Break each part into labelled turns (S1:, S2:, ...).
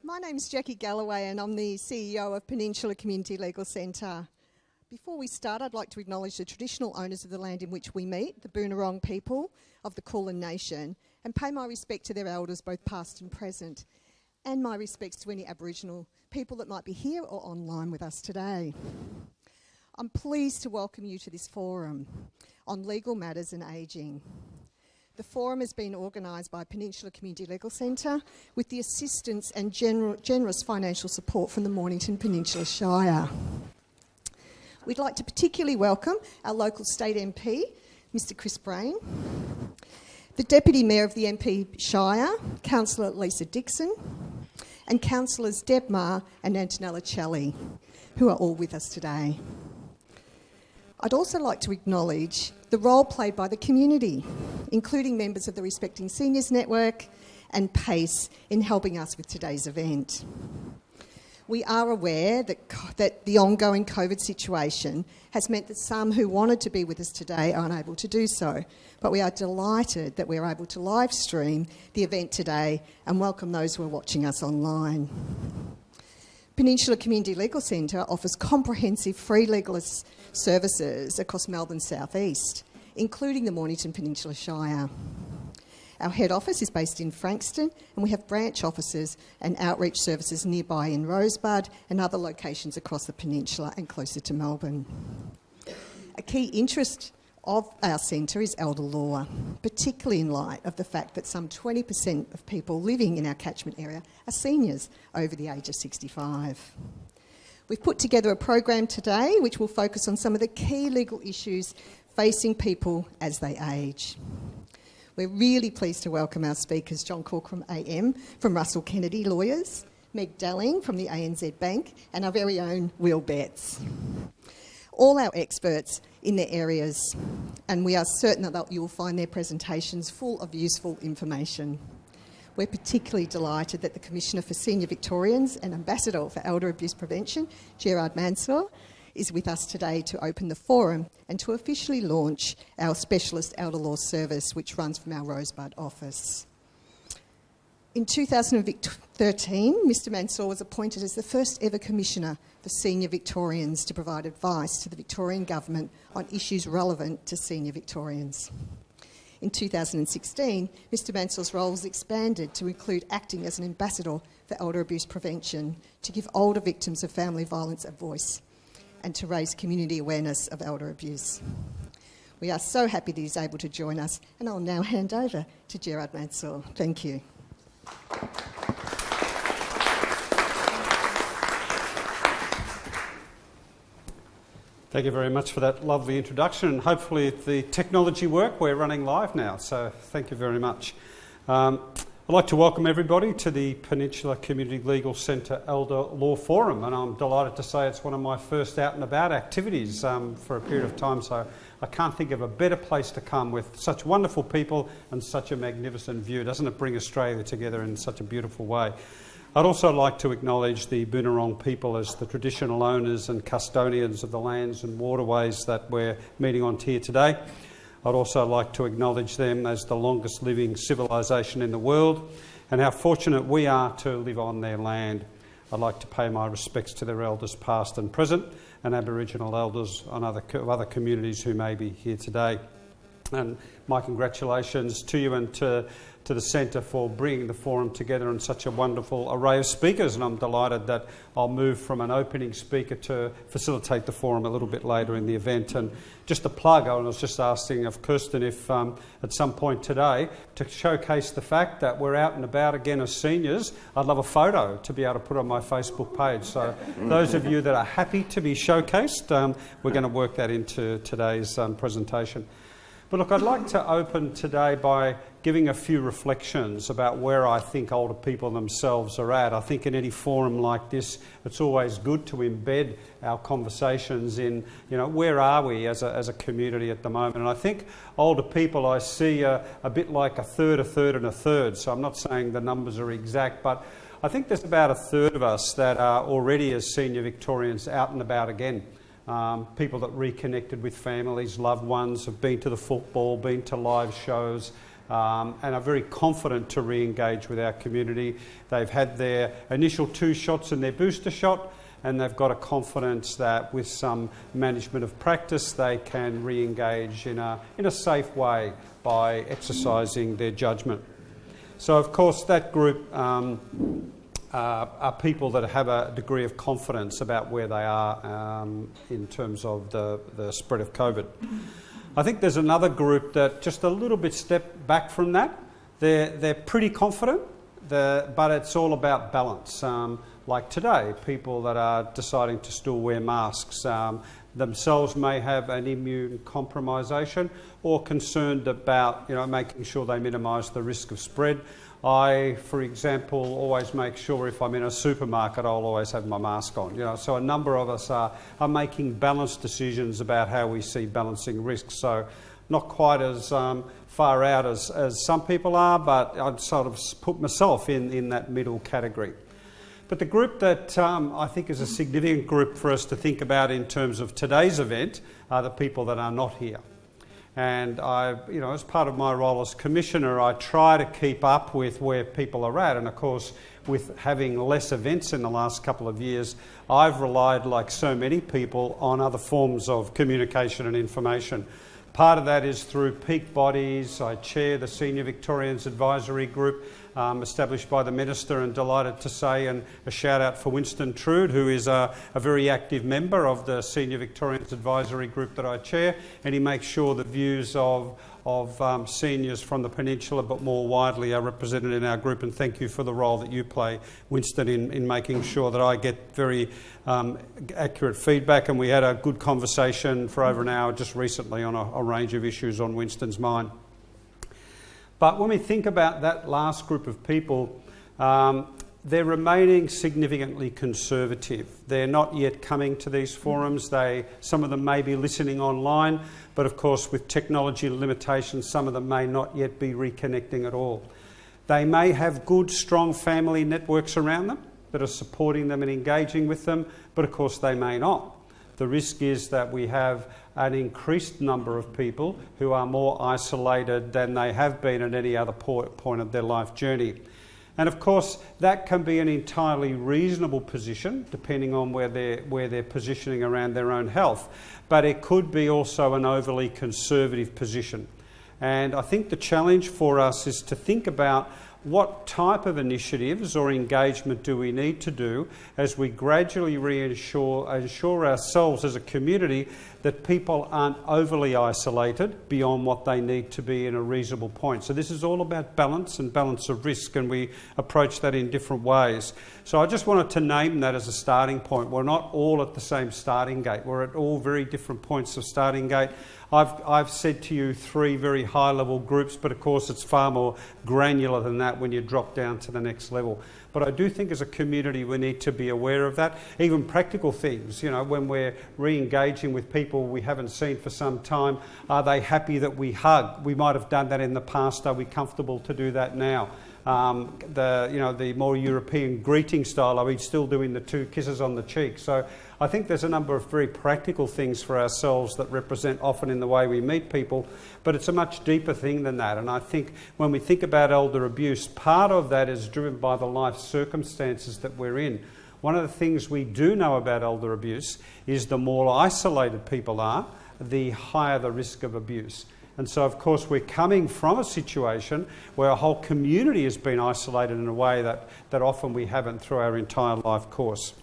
S1: My name's Jackie Galloway and I'm the CEO of Peninsula Community Legal Centre. Before we start, I'd like to acknowledge the traditional owners of the land in which we meet, the Boonwurrung people of the Kulin Nation, and pay my respect to their elders, both past and present, and my respects to any Aboriginal people that might be here or online with us today. I'm pleased to welcome you to this forum on legal matters and ageing. The forum has been organised by Peninsula Community Legal Centre with the assistance and generous financial support from the Mornington Peninsula Shire. We'd like to particularly welcome our local state MP, Mr Chris Brain, the Deputy Mayor of the MP Shire, Councillor Lisa Dixon, and Councillors Deb Maher and Antonella Celli, who are all with us today. I'd also like to acknowledge the role played by the community, including members of the Respecting Seniors Network and PACE in helping us with today's event. We are aware that the ongoing COVID situation has meant that some who wanted to be with us today are unable to do so, but we are delighted that we are able to live stream the event today and welcome those who are watching us online. Peninsula Community Legal Centre offers comprehensive free legal services across Melbourne's southeast, including the Mornington Peninsula Shire. Our head office is based in Frankston, and we have branch offices and outreach services nearby in Rosebud and other locations across the peninsula and closer to Melbourne. A key interest of our centre is elder law, particularly in light of the fact that some 20% of people living in our catchment area are seniors over the age of 65. We've put together a program today which will focus on some of the key legal issues facing people as they age. We're really pleased to welcome our speakers, John Corcoran AM from Russell Kennedy Lawyers, Meg Dalling from the ANZ Bank, and our very own Will Betts. All our experts in their areas, and we are certain that you will find their presentations full of useful information. We're particularly delighted that the Commissioner for Senior Victorians and Ambassador for Elder Abuse Prevention, Gerard Mansour, is with us today to open the forum and to officially launch our specialist elder law service, which runs from our Rosebud office. In 2013, Mr Mansour was appointed as the first ever Commissioner for Senior Victorians to provide advice to the Victorian Government on issues relevant to senior Victorians. In 2016, Mr Mansour's role was expanded to include acting as an ambassador for elder abuse prevention to give older victims of family violence a voice and to raise community awareness of elder abuse. We are so happy that he's able to join us, and I'll now hand over to Gerard Mansour. Thank you.
S2: Thank you very much for that lovely introduction, and hopefully the technology work. We're running live now, so thank you very much. I'd like to welcome everybody to the Peninsula Community Legal Centre Elder Law Forum, and I'm delighted to say it's one of my first out and about activities for a period of time, so I can't think of a better place to come with such wonderful people and such a magnificent view. Doesn't it bring Australia together in such a beautiful way? I'd also like to acknowledge the Boonwurrung people as the traditional owners and custodians of the lands and waterways that we're meeting on here today. I'd also like to acknowledge them as the longest living civilisation in the world and how fortunate we are to live on their land. I'd like to pay my respects to their elders past and present and Aboriginal elders on other communities who may be here today. And my congratulations to you and to the Centre for bringing the forum together in such a wonderful array of speakers, and I'm delighted that I'll move from an opening speaker to facilitate the forum a little bit later in the event. And just a plug, I was just asking of Kirsten if at some point today to showcase the fact that we're out and about again as seniors, I'd love a photo to be able to put on my Facebook page. So those of you that are happy to be showcased, we're going to work that into today's presentation. But look, I'd like to open today by giving a few reflections about where I think older people themselves are at. I think in any forum like this, it's always good to embed our conversations in, where are we as a community at the moment? And I think older people I see a bit like a third, and a third. So I'm not saying the numbers are exact, but I think there's about a third of us that are already as senior Victorians out and about again. People that reconnected with families, loved ones, have been to the football, been to live shows, and are very confident to re-engage with our community. They've had their initial 2 shots and their booster shot, and they've got a confidence that with some management of practice they can re-engage in a safe way by exercising their judgment. So of course that group are people that have a degree of confidence about where they are in terms of the spread of COVID. I think there's another group that just a little bit step back from that. They're pretty confident, but it's all about balance. Like today, people that are deciding to still wear masks themselves may have an immune compromisation or concerned about making sure they minimise the risk of spread. I, for example, always make sure if I'm in a supermarket, I'll always have my mask on. So a number of us are making balanced decisions about how we see balancing risks. So not quite as far out as some people are, but I'd sort of put myself in that middle category. But the group that I think is a significant group for us to think about in terms of today's event are the people that are not here. And as part of my role as Commissioner, I try to keep up with where people are at. And of course, with having less events in the last couple of years, I've relied, like so many people, on other forms of communication and information. Part of that is through peak bodies. I chair the Senior Victorians Advisory Group, established by the Minister, and delighted to say, and a shout out for Winston Trude, who is a very active member of the Senior Victorians Advisory Group that I chair, and he makes sure the views of seniors from the Peninsula, but more widely, are represented in our group. And thank you for the role that you play, Winston, in making sure that I get very accurate feedback. And we had a good conversation for over an hour just recently on a range of issues on Winston's mind. But when we think about that last group of people, they're remaining significantly conservative. They're not yet coming to these forums. Some of them may be listening online, but of course with technology limitations, some of them may not yet be reconnecting at all. They may have good, strong family networks around them that are supporting them and engaging with them, but of course they may not. The risk is that we have an increased number of people who are more isolated than they have been at any other point of their life journey. And of course, that can be an entirely reasonable position, depending on where they're positioning around their own health. But it could be also an overly conservative position. And I think the challenge for us is to think about what type of initiatives or engagement do we need to do as we gradually ensure ourselves as a community that people aren't overly isolated beyond what they need to be in a reasonable point. So this is all about balance and balance of risk, and we approach that in different ways. So I just wanted to name that as a starting point. We're not all at the same starting gate. We're at all very different points of starting gate. I've said to you 3 very high-level groups, but of course it's far more granular than that when you drop down to the next level. But I do think as a community we need to be aware of that. Even practical things, when we're re-engaging with people we haven't seen for some time, are they happy that we hug? We might have done that in the past. Are we comfortable to do that now? The more European greeting style, are we still doing the 2 kisses on the cheek? So I think there's a number of very practical things for ourselves that represent often in the way we meet people, but it's a much deeper thing than that. And I think when we think about elder abuse, part of that is driven by the life circumstances that we're in. One of the things we do know about elder abuse is the more isolated people are, the higher the risk of abuse. And so, of course, we're coming from a situation where a whole community has been isolated in a way that often we haven't through our entire life course.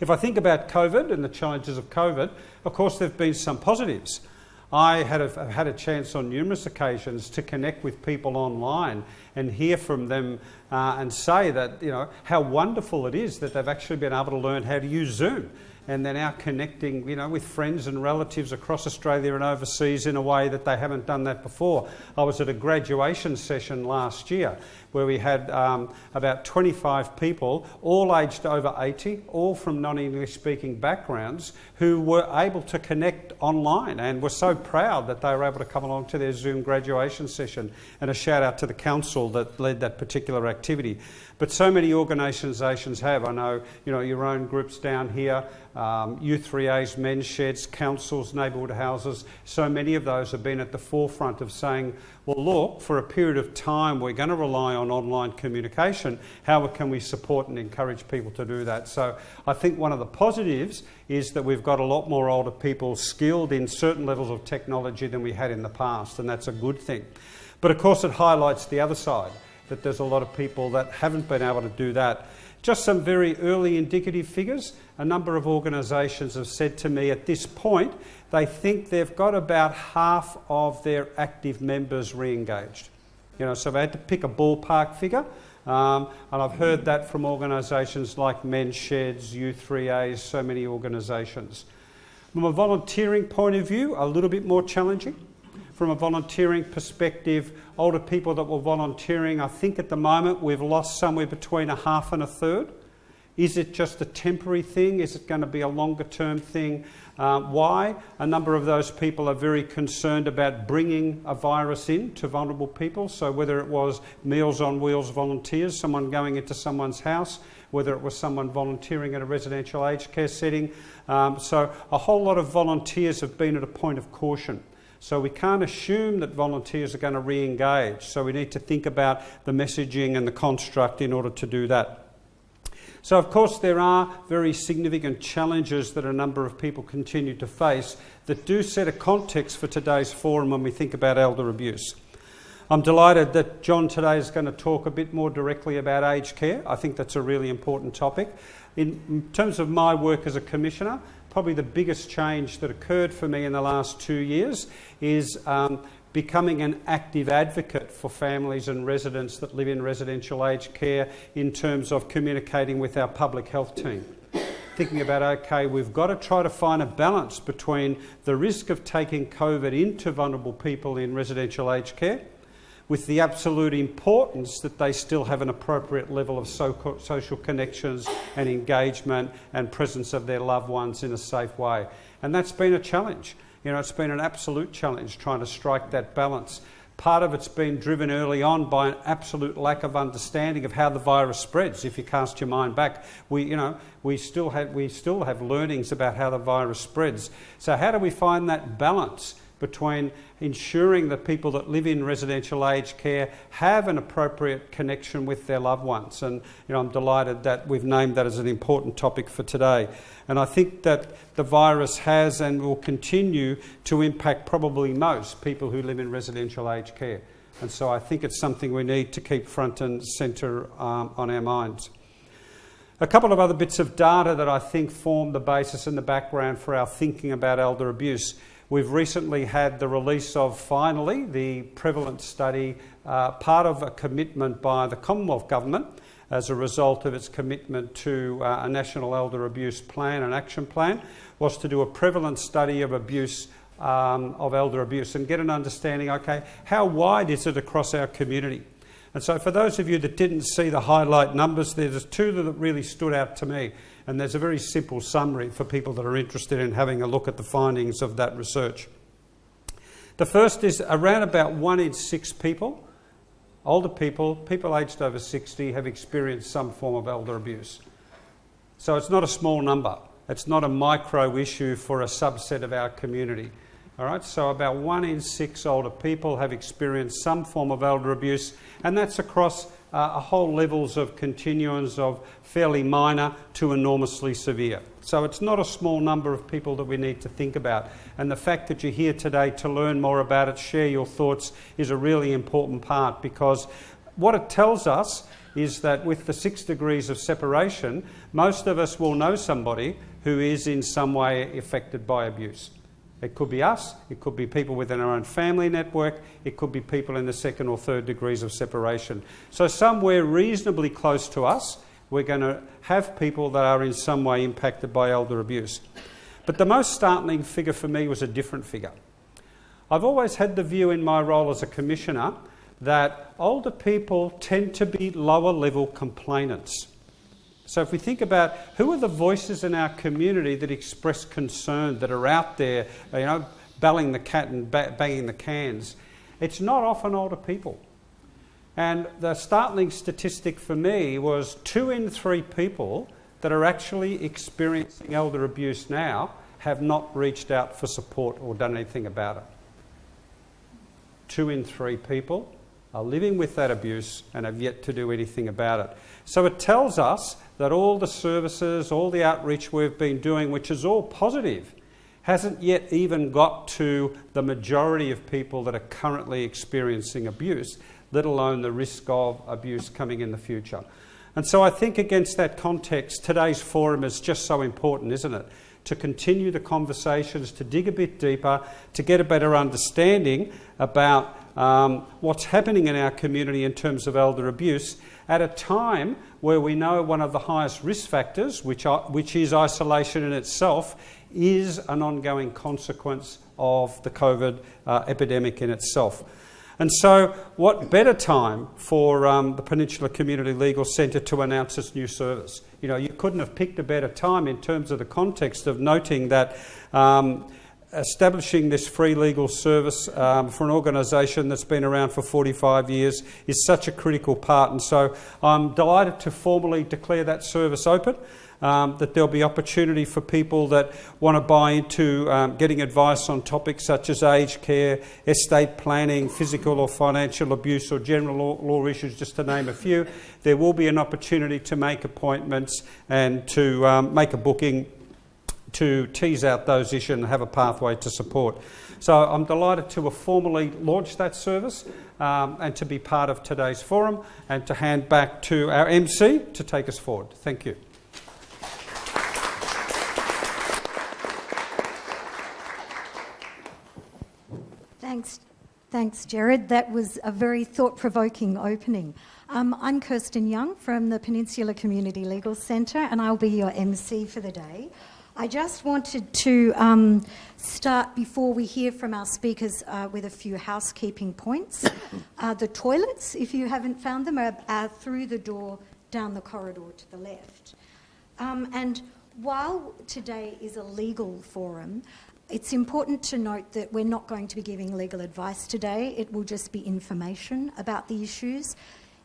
S2: If I think about COVID and the challenges of COVID, of course, there have been some positives. I have had a chance on numerous occasions to connect with people online and hear from them and say that, how wonderful it is that they've actually been able to learn how to use Zoom. And they're now connecting, with friends and relatives across Australia and overseas in a way that they haven't done that before. I was at a graduation session last year where we had about 25 people, all aged over 80, all from non-English speaking backgrounds, who were able to connect online and were so proud that they were able to come along to their Zoom graduation session, and a shout out to the council that led that particular activity. But so many organisations have. I know, your own groups down here, U3As, men's sheds, councils, neighbourhood houses. So many of those have been at the forefront of saying, well, look, for a period of time we're going to rely on online communication. How can we support and encourage people to do that? So I think one of the positives is that we've got a lot more older people skilled in certain levels of technology than we had in the past, and that's a good thing. But of course it highlights the other side, that there's a lot of people that haven't been able to do that. Just some very early indicative figures. A number of organisations have said to me at this point they think they've got about half of their active members re-engaged. So they had to pick a ballpark figure, and I've heard that from organisations like Men's Sheds, U3As, so many organisations. From a volunteering point of view, a little bit more challenging. From a volunteering perspective, older people that were volunteering, I think at the moment we've lost somewhere between a half and a third. Is it just a temporary thing? Is it going to be a longer term thing? Why? A number of those people are very concerned about bringing a virus in to vulnerable people. So whether it was Meals on Wheels volunteers, someone going into someone's house, whether it was someone volunteering at a residential aged care setting. So a whole lot of volunteers have been at a point of caution. So we can't assume that volunteers are going to re-engage. So we need to think about the messaging and the construct in order to do that. So of course there are very significant challenges that a number of people continue to face that do set a context for today's forum when we think about elder abuse. I'm delighted that John today is going to talk a bit more directly about aged care. I think that's a really important topic. In terms of my work as a commissioner, probably the biggest change that occurred for me in the last 2 years is becoming an active advocate for families and residents that live in residential aged care in terms of communicating with our public health team. Thinking about, okay, we've got to try to find a balance between the risk of taking COVID into vulnerable people in residential aged care with the absolute importance that they still have an appropriate level of social connections and engagement and presence of their loved ones in a safe way. And that's been a challenge. It's been an absolute challenge trying to strike that balance. Part of it's been driven early on by an absolute lack of understanding of how the virus spreads. If you cast your mind back, we still have learnings about how the virus spreads. So how do we find that balance between ensuring that people that live in residential aged care have an appropriate connection with their loved ones? And I'm delighted that we've named that as an important topic for today. And I think that the virus has and will continue to impact probably most people who live in residential aged care. And so I think it's something we need to keep front and centre on our minds. A couple of other bits of data that I think form the basis and the background for our thinking about elder abuse. We've recently had the release of, finally, the prevalence study, part of a commitment by the Commonwealth Government as a result of its commitment to a National Elder Abuse Plan and Action Plan, was to do a prevalence study of abuse, of elder abuse, and get an understanding, okay, how wide is it across our community? And so for those of you that didn't see the highlight numbers, there's two that really stood out to me. And there's a very simple summary for people that are interested in having a look at the findings of that research. The first is around about 1 in 6 people, older people aged over 60, have experienced some form of elder abuse. So it's not a small number. It's not a micro issue for a subset of our community. All right, so about 1 in 6 older people have experienced some form of elder abuse, and that's across a whole levels of continuums of fairly minor to enormously severe. So it's not a small number of people that we need to think about. And the fact that you're here today to learn more about it, share your thoughts, is a really important part, because what it tells us is that with the 6 degrees of separation, most of us will know somebody who is in some way affected by abuse. It could be us, it could be people within our own family network, it could be people in the 2nd or 3rd degrees of separation. So somewhere reasonably close to us, we're going to have people that are in some way impacted by elder abuse. But the most startling figure for me was a different figure. I've always had the view in my role as a commissioner that older people tend to be lower level complainants. So if we think about who are the voices in our community that express concern, that are out there, belling the cat and banging the cans, it's not often older people. And the startling statistic for me was 2 in 3 people that are actually experiencing elder abuse now have not reached out for support or done anything about it. 2 in 3 people are living with that abuse and have yet to do anything about it. So it tells us that all the services, all the outreach we've been doing, which is all positive, hasn't yet even got to the majority of people that are currently experiencing abuse, let alone the risk of abuse coming in the future. And so I think against that context, today's forum is just so important, isn't it? To continue the conversations, to dig a bit deeper, to get a better understanding about what's happening in our community in terms of elder abuse at a time where we know one of the highest risk factors, which is isolation in itself, is an ongoing consequence of the COVID epidemic in itself. And so what better time for the Peninsula Community Legal Centre to announce its new service? You know, you couldn't have picked a better time in terms of the context of noting that establishing this free legal service for an organisation that's been around for 45 years is such a critical part. And so I'm delighted to formally declare that service open. That there'll be opportunity for people that want to buy into getting advice on topics such as aged care, estate planning, physical or financial abuse or general law issues, just to name a few. There will be an opportunity to make appointments and to make a booking to tease out those issues and have a pathway to support. So I'm delighted to have formally launched that service and to be part of today's forum and to hand back to our MC to take us forward. Thank you.
S3: Thanks, Jared. That was a very thought-provoking opening. I'm Kirsten Young from the Peninsula Community Legal Centre, and I'll be your MC for the day. I just wanted to start, before we hear from our speakers, with a few housekeeping points. The toilets, if you haven't found them, are through the door down the corridor to the left. And while today is a legal forum, it's important to note that we're not going to be giving legal advice today. It will just be information about the issues.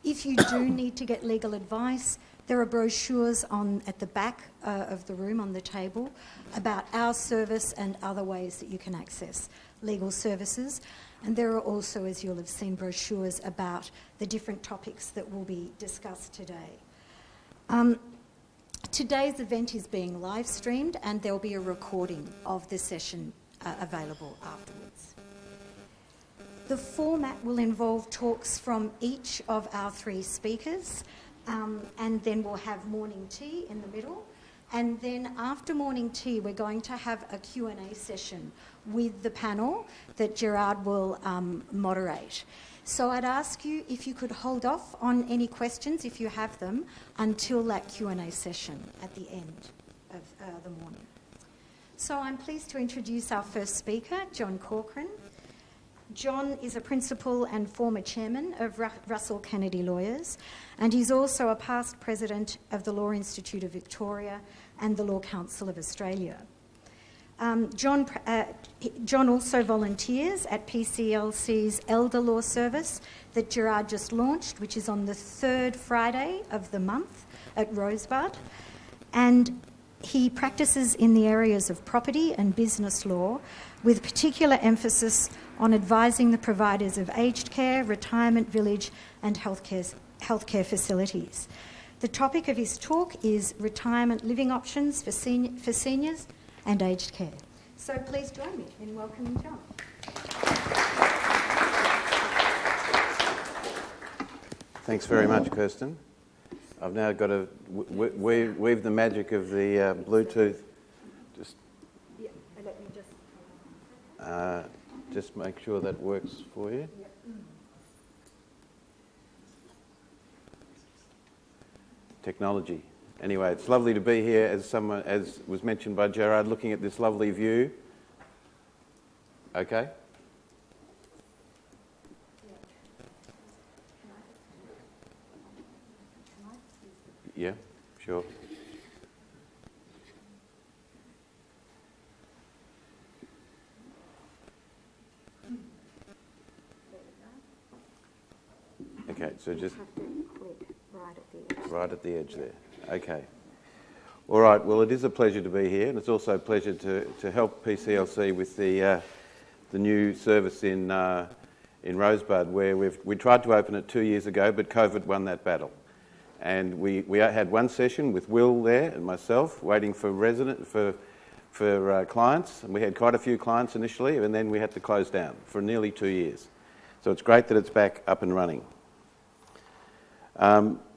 S3: If you do need to get legal advice, there are brochures at the back of the room on the table about our service and other ways that you can access legal services. And there are also, as you'll have seen, brochures about the different topics that will be discussed today. Today's event is being live streamed and there'll be a recording of the session available afterwards. The format will involve talks from each of our 3 speakers, and then we'll have morning tea in the middle. And then after morning tea, we're going to have a Q&A session with the panel that Gerard will moderate. So I'd ask you if you could hold off on any questions, if you have them, until that Q&A session at the end of the morning. So I'm pleased to introduce our first speaker, John Corcoran. John is a principal and former chairman of Russell Kennedy Lawyers, and he's also a past president of the Law Institute of Victoria and the Law Council of Australia. John also volunteers at PCLC's Elder Law Service that Gerard just launched, which is on the 3rd Friday of the month at Rosebud. And he practices in the areas of property and business law, with particular emphasis on advising the providers of aged care, retirement village and healthcare facilities. The topic of his talk is retirement living options for seniors and aged care. So please join me in welcoming John.
S4: Thanks very much, Kirsten. I've now got to weave the magic of the Bluetooth. Just make sure that works for you.
S3: Yep.
S4: Technology. Anyway, it's lovely to be here, as was mentioned by Gerard, looking at this lovely view. Okay? Yeah, sure. So just
S3: have to click right at the edge.
S4: right at the edge there. Okay. All right. Well, it is a pleasure to be here, and it's also a pleasure to help PCLC with the new service in Rosebud, where we tried to open it 2 years ago, but COVID won that battle. And we had one session with Will there and myself waiting for clients, and we had quite a few clients initially, and then we had to close down for nearly 2 years. So it's great that it's back up and running.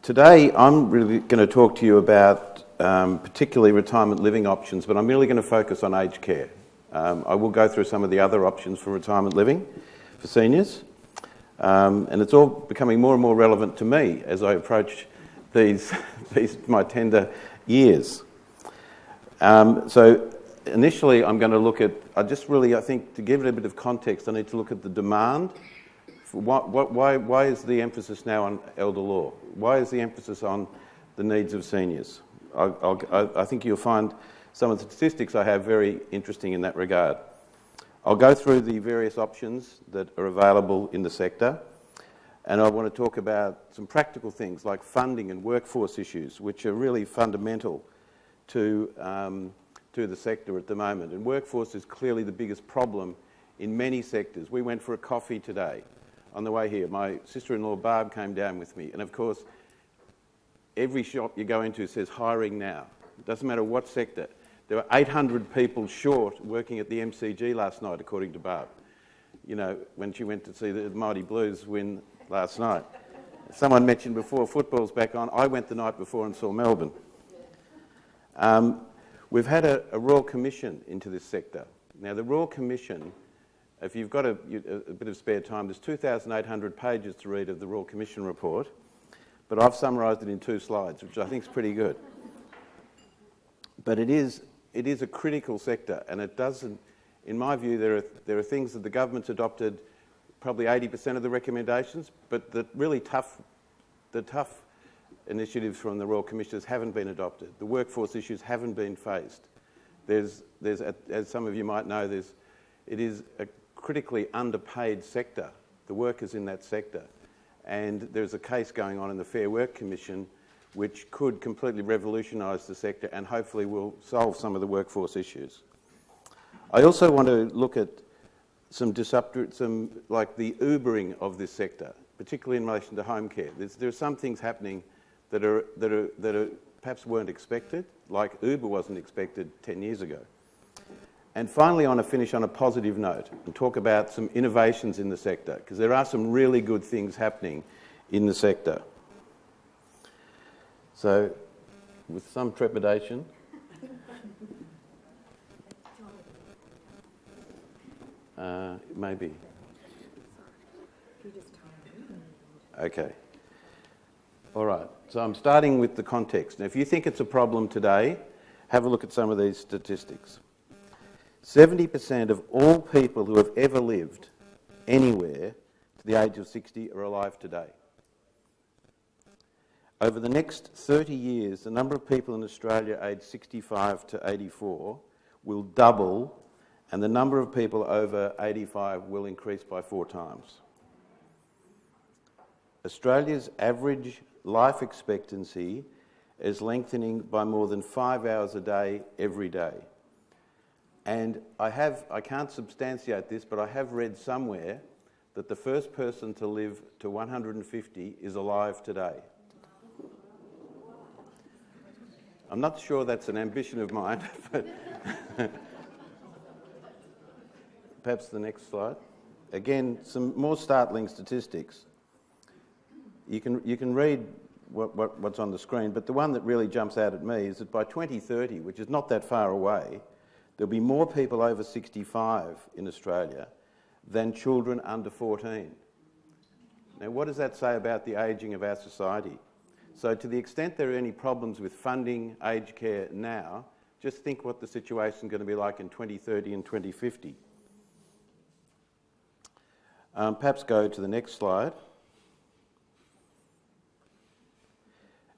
S4: Today I'm really going to talk to you about particularly retirement living options, but I'm really going to focus on aged care. I will go through some of the other options for retirement living for seniors, and it's all becoming more and more relevant to me as I approach these my tender years. So initially I'm going to look at, I think to give it a bit of context, I need to look at the demand. Why is the emphasis now on elder law? Why is the emphasis on the needs of seniors? I think you'll find some of the statistics I have very interesting in that regard. I'll go through the various options that are available in the sector, and I want to talk about some practical things like funding and workforce issues, which are really fundamental to the sector at the moment. And workforce is clearly the biggest problem in many sectors. We went for a coffee today on the way here. My sister-in-law Barb came down with me, and of course every shop you go into says hiring now. It doesn't matter what sector. There were 800 people short working at the MCG last night, according to Barb. You know, when she went to see the Mighty Blues win last night. Someone mentioned before, football's back on. I went the night before and saw Melbourne. We've had a Royal Commission into this sector. Now, the Royal Commission, if you've got a bit of spare time, there's 2,800 pages to read of the Royal Commission report, but I've summarised it in 2 slides, which I think is pretty good. But it is a critical sector, and it doesn't, in my view, there are things that the government's adopted, probably 80% of the recommendations, but the tough initiatives from the Royal Commissioners haven't been adopted. The workforce issues haven't been faced. There's as some of you might know, it is a critically underpaid sector, the workers in that sector. And there's a case going on in the Fair Work Commission which could completely revolutionise the sector and hopefully will solve some of the workforce issues. I also want to look at some like the Ubering of this sector, particularly in relation to home care. There are some things happening that are perhaps weren't expected, like Uber wasn't expected 10 years ago. And finally, I want to finish on a positive note and talk about some innovations in the sector, because there are some really good things happening in the sector. So, with some trepidation, maybe. Okay. All right. So I'm starting with the context. Now, if you think it's a problem today, have a look at some of these statistics. 70% of all people who have ever lived anywhere to the age of 60 are alive today. Over the next 30 years, the number of people in Australia aged 65 to 84 will double, and the number of people over 85 will increase by 4 times. Australia's average life expectancy is lengthening by more than 5 hours a day every day. And I can't substantiate this, but I have read somewhere that the first person to live to 150 is alive today. I'm not sure that's an ambition of mine, but perhaps the next slide. Again, some more startling statistics. You can read what's on the screen, but the one that really jumps out at me is that by 2030, which is not that far away, there'll be more people over 65 in Australia than children under 14. Now, what does that say about the ageing of our society? So to the extent there are any problems with funding aged care now, just think what the situation is going to be like in 2030 and 2050. Perhaps go to the next slide.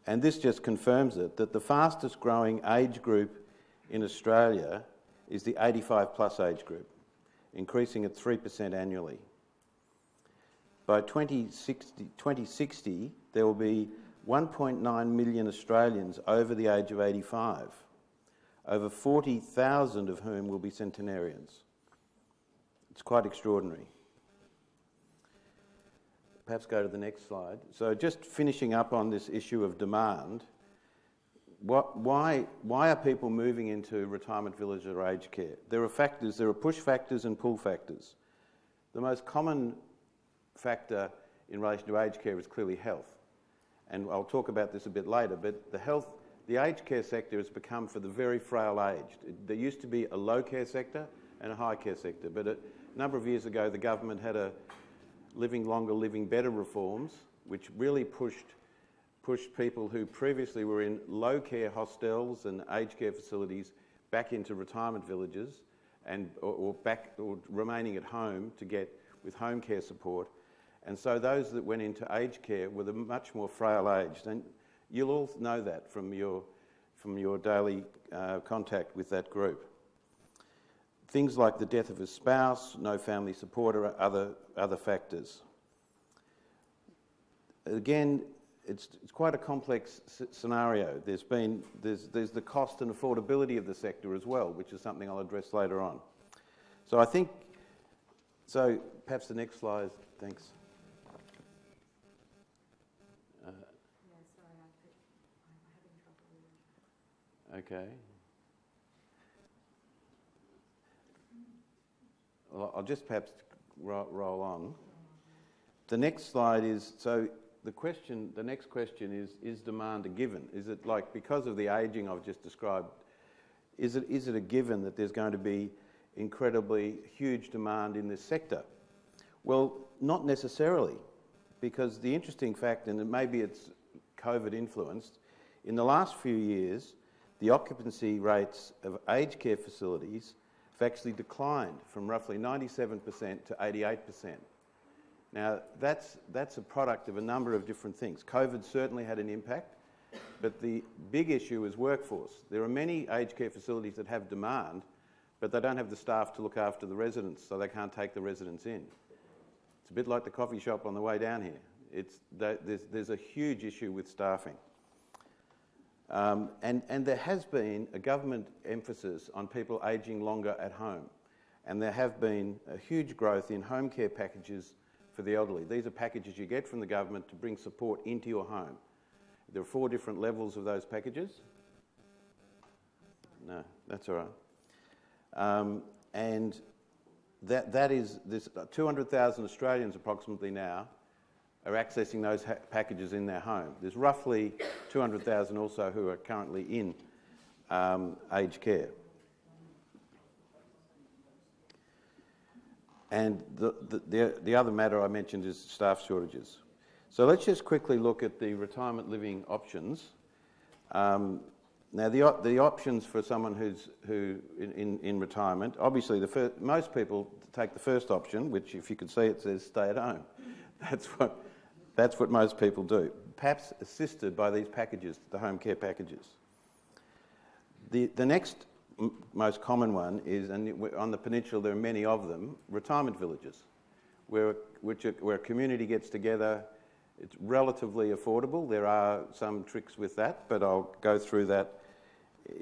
S4: And this just confirms it, that the fastest growing age group in Australia is the 85 plus age group, increasing at 3% annually. by 2060 there will be 1.9 million Australians over the age of 85, over 40,000 of whom will be centenarians. It's quite extraordinary. Perhaps go to the next slide. So just finishing up on this issue of demand, why are people moving into retirement village or aged care? There are factors, there are push factors and pull factors. The most common factor in relation to aged care is clearly health. And I'll talk about this a bit later, but the aged care sector has become for the very frail aged. There used to be a low care sector and a high care sector, but a number of years ago the government had a living longer, living better reforms, which really pushed people who previously were in low care hostels and aged care facilities back into retirement villages or remaining at home to get with home care support. And so those that went into aged care were the much more frail aged, and you'll all know that from your daily contact with that group. Things like the death of a spouse, no family support, or other factors. Again, it's quite a complex scenario. There's the cost and affordability of the sector as well, which is something I'll address later on. So perhaps the next slide, thanks. Okay. Well, I'll just perhaps roll on. The next slide is, so the next question is demand a given? Is it like, because of the ageing I've just described, is it a given that there's going to be incredibly huge demand in this sector? Well, not necessarily, because the interesting fact, and maybe it's COVID influenced, in the last few years, the occupancy rates of aged care facilities have actually declined from roughly 97% to 88%. Now, that's a product of a number of different things. COVID certainly had an impact, but the big issue is workforce. There are many aged care facilities that have demand, but they don't have the staff to look after the residents, so they can't take the residents in. It's a bit like the coffee shop on the way down here. There's a huge issue with staffing. And there has been a government emphasis on people ageing longer at home. And there have been a huge growth in home care packages for the elderly. These are packages you get from the government to bring support into your home. There are 4 different levels of those packages. No, that's all right. And that is, this 200,000 Australians approximately now are accessing those packages in their home. There's roughly 200,000 also who are currently in aged care. And the other matter I mentioned is staff shortages. So let's just quickly look at the retirement living options. Now the options for someone who's in retirement, obviously most people take the first option, which if you could see it says stay at home. That's what most people do, perhaps assisted by these packages, the home care packages. The next most common one is, and on the peninsula there are many of them, retirement villages, where a community gets together. It's relatively affordable. There are some tricks with that, but I'll go through that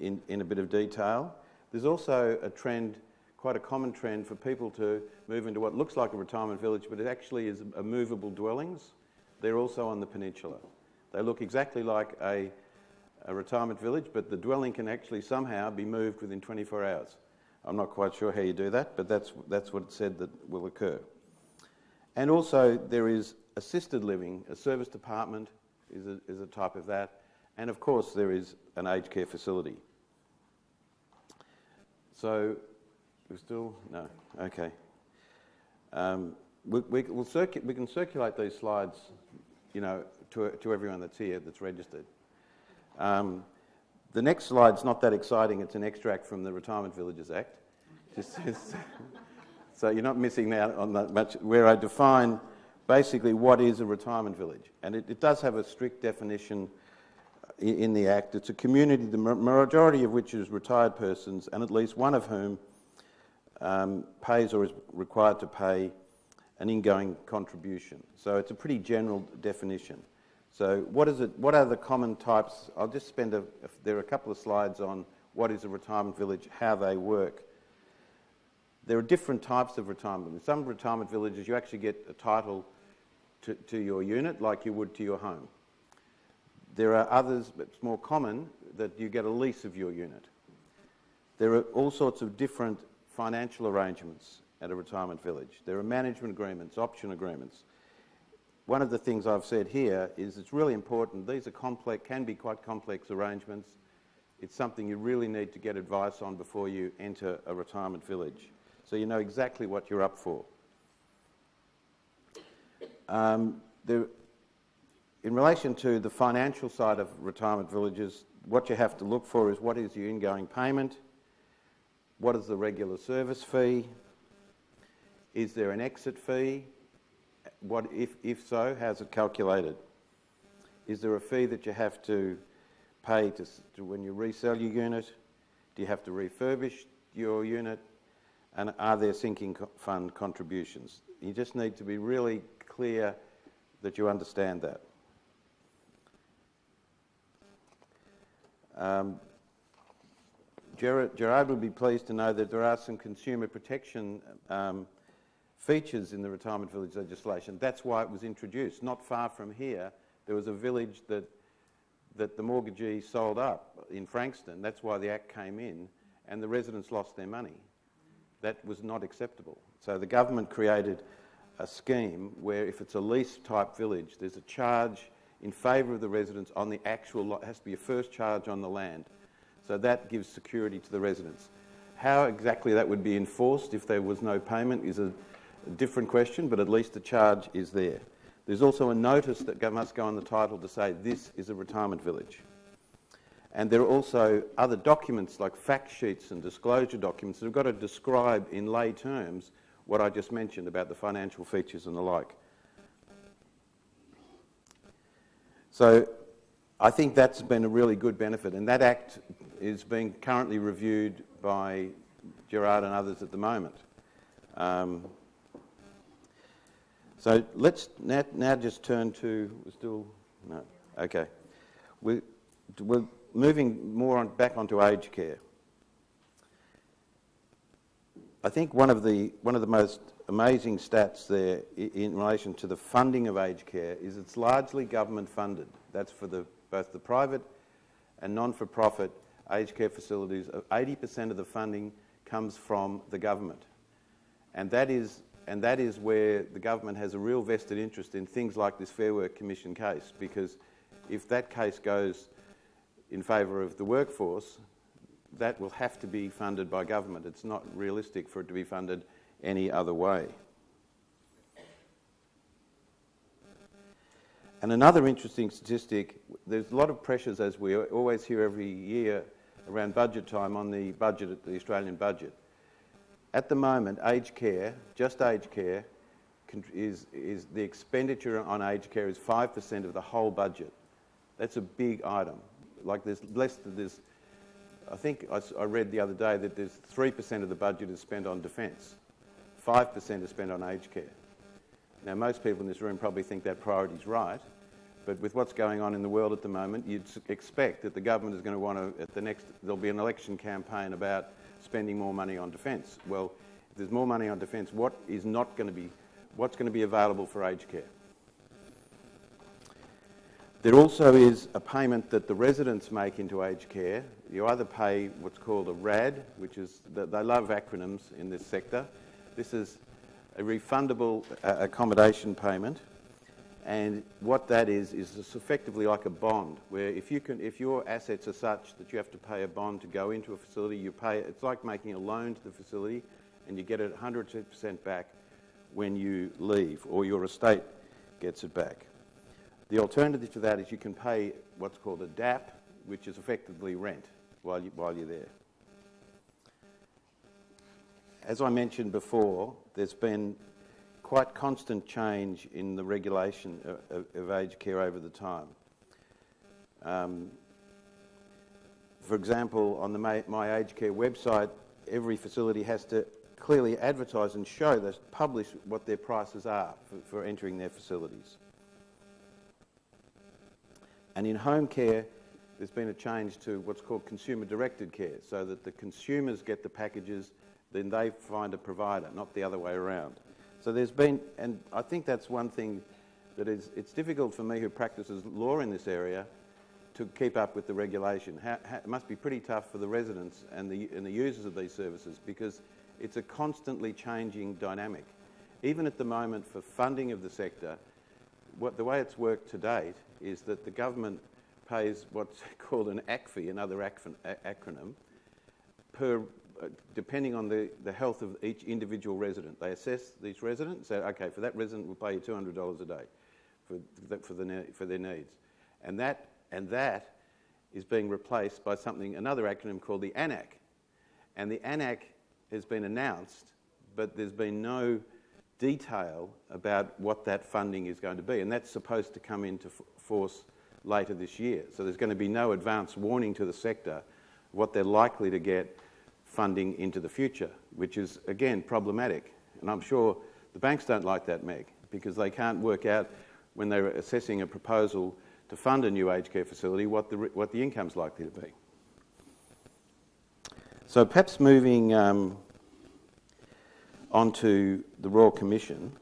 S4: in a bit of detail. There's also a trend, quite a common trend, for people to move into what looks like a retirement village, but it actually is a movable dwellings. They're also on the peninsula. They look exactly like a retirement village, but the dwelling can actually somehow be moved within 24 hours. I'm not quite sure how you do that, but that's what it said that will occur. And also there is assisted living. A service department is a type of that. And of course there is an aged care facility. So, we're still, no, okay. We can circulate these slides, to everyone that's here, that's registered. The next slide's not that exciting. It's an extract from the Retirement Villages Act. So you're not missing out on that much, where I define basically what is a retirement village. And it does have a strict definition in the Act. It's a community, the majority of which is retired persons, and at least one of whom pays or is required to pay an ingoing contribution. So it's a pretty general definition. So what is it? What are the common types? I'll just spend there are a couple of slides on what is a retirement village, how they work. There are different types of retirement. In some retirement villages, you actually get a title to your unit like you would to your home. There are others, but it's more common, that you get a lease of your unit. There are all sorts of different financial arrangements at a retirement village. There are management agreements, option agreements. One of the things I've said here is it's really important. These are complex, can be quite complex arrangements. It's something you really need to get advice on before you enter a retirement village, so you know exactly what you're up for. In relation to the financial side of retirement villages, what you have to look for is what is your ingoing payment, what is the regular service fee, is there an exit fee, what if so, how's it calculated, is there a fee that you have to pay to when you resell your unit, do you have to refurbish your unit, and are there sinking fund contributions? You just need to be really clear that you understand that. Gerard would be pleased to know that there are some consumer protection features in the retirement village legislation. That's why it was introduced. Not far from here, there was a village that the mortgagee sold up in Frankston. That's why the Act came in, and the residents lost their money. That was not acceptable. So the government created a scheme where if it's a lease-type village, there's a charge in favour of the residents on the actual lot. It has to be a first charge on the land. So that gives security to the residents. How exactly that would be enforced if there was no payment is a different question, but at least the charge is there. There's also a notice that must go on the title to say this is a retirement village. And there are also other documents like fact sheets and disclosure documents that have got to describe in lay terms what I just mentioned about the financial features and the like. So I think that's been a really good benefit, and that Act is being currently reviewed by Gerard and others at the moment. So let's now just turn to, okay. We're moving more back onto aged care. I think one of the most amazing stats there in relation to the funding of aged care is it's largely government funded. That's for both the private and non-for-profit aged care facilities. 80% of the funding comes from the government, and that is where the government has a real vested interest in things like this Fair Work Commission case, because if that case goes in favour of the workforce, that will have to be funded by government. It's not realistic for it to be funded any other way. And another interesting statistic, there's a lot of pressures, as we always hear every year around budget time, on the budget, the Australian budget. At the moment, aged care, just aged care, is the expenditure on aged care is 5% of the whole budget. That's a big item. Like I think I read the other day that there's 3% of the budget is spent on defence. 5% is spent on aged care. Now, most people in this room probably think that priority is right, but with what's going on in the world at the moment, you'd expect that the government is going to want to, there'll be an election campaign about spending more money on defence. Well, if there's more money on defence, what's going to be available for aged care? There also is a payment that the residents make into aged care. You either pay what's called a RAD, which is, they love acronyms in this sector. This is a refundable accommodation payment, and what that is it's effectively like a bond, where if your assets are such that you have to pay a bond to go into a facility, you pay. It's like making a loan to the facility, and you get it 100% back when you leave, or your estate gets it back. The alternative to that is you can pay what's called a DAP, which is effectively rent while you're there. As I mentioned before, there's been quite constant change in the regulation of aged care over the time. For example, on the My Aged Care website, every facility has to clearly advertise and show, they publish what their prices are for entering their facilities. And in home care, there's been a change to what's called consumer-directed care, so that the consumers get the packages, then they find a provider, not the other way around. So there's been, and I think that's one thing that is, it's difficult for me who practices law in this area to keep up with the regulation. It must be pretty tough for the residents and the users of these services, because it's a constantly changing dynamic. Even at the moment, for funding of the sector, the way it's worked to date is that the government pays what's called an ACFI, another acronym, depending on the health of each individual resident. They assess each resident and say, okay, for that resident we'll pay you $200 a day for their needs. And that is being replaced by another acronym called the ANAC. And the ANAC has been announced, but there's been no detail about what that funding is going to be. And that's supposed to come into force later this year. So there's going to be no advance warning to the sector what they're likely to get funding into the future, which is, again, problematic. And I'm sure the banks don't like that, Meg, because they can't work out when they're assessing a proposal to fund a new aged care facility what the income's likely to be. So perhaps moving on to the Royal Commission.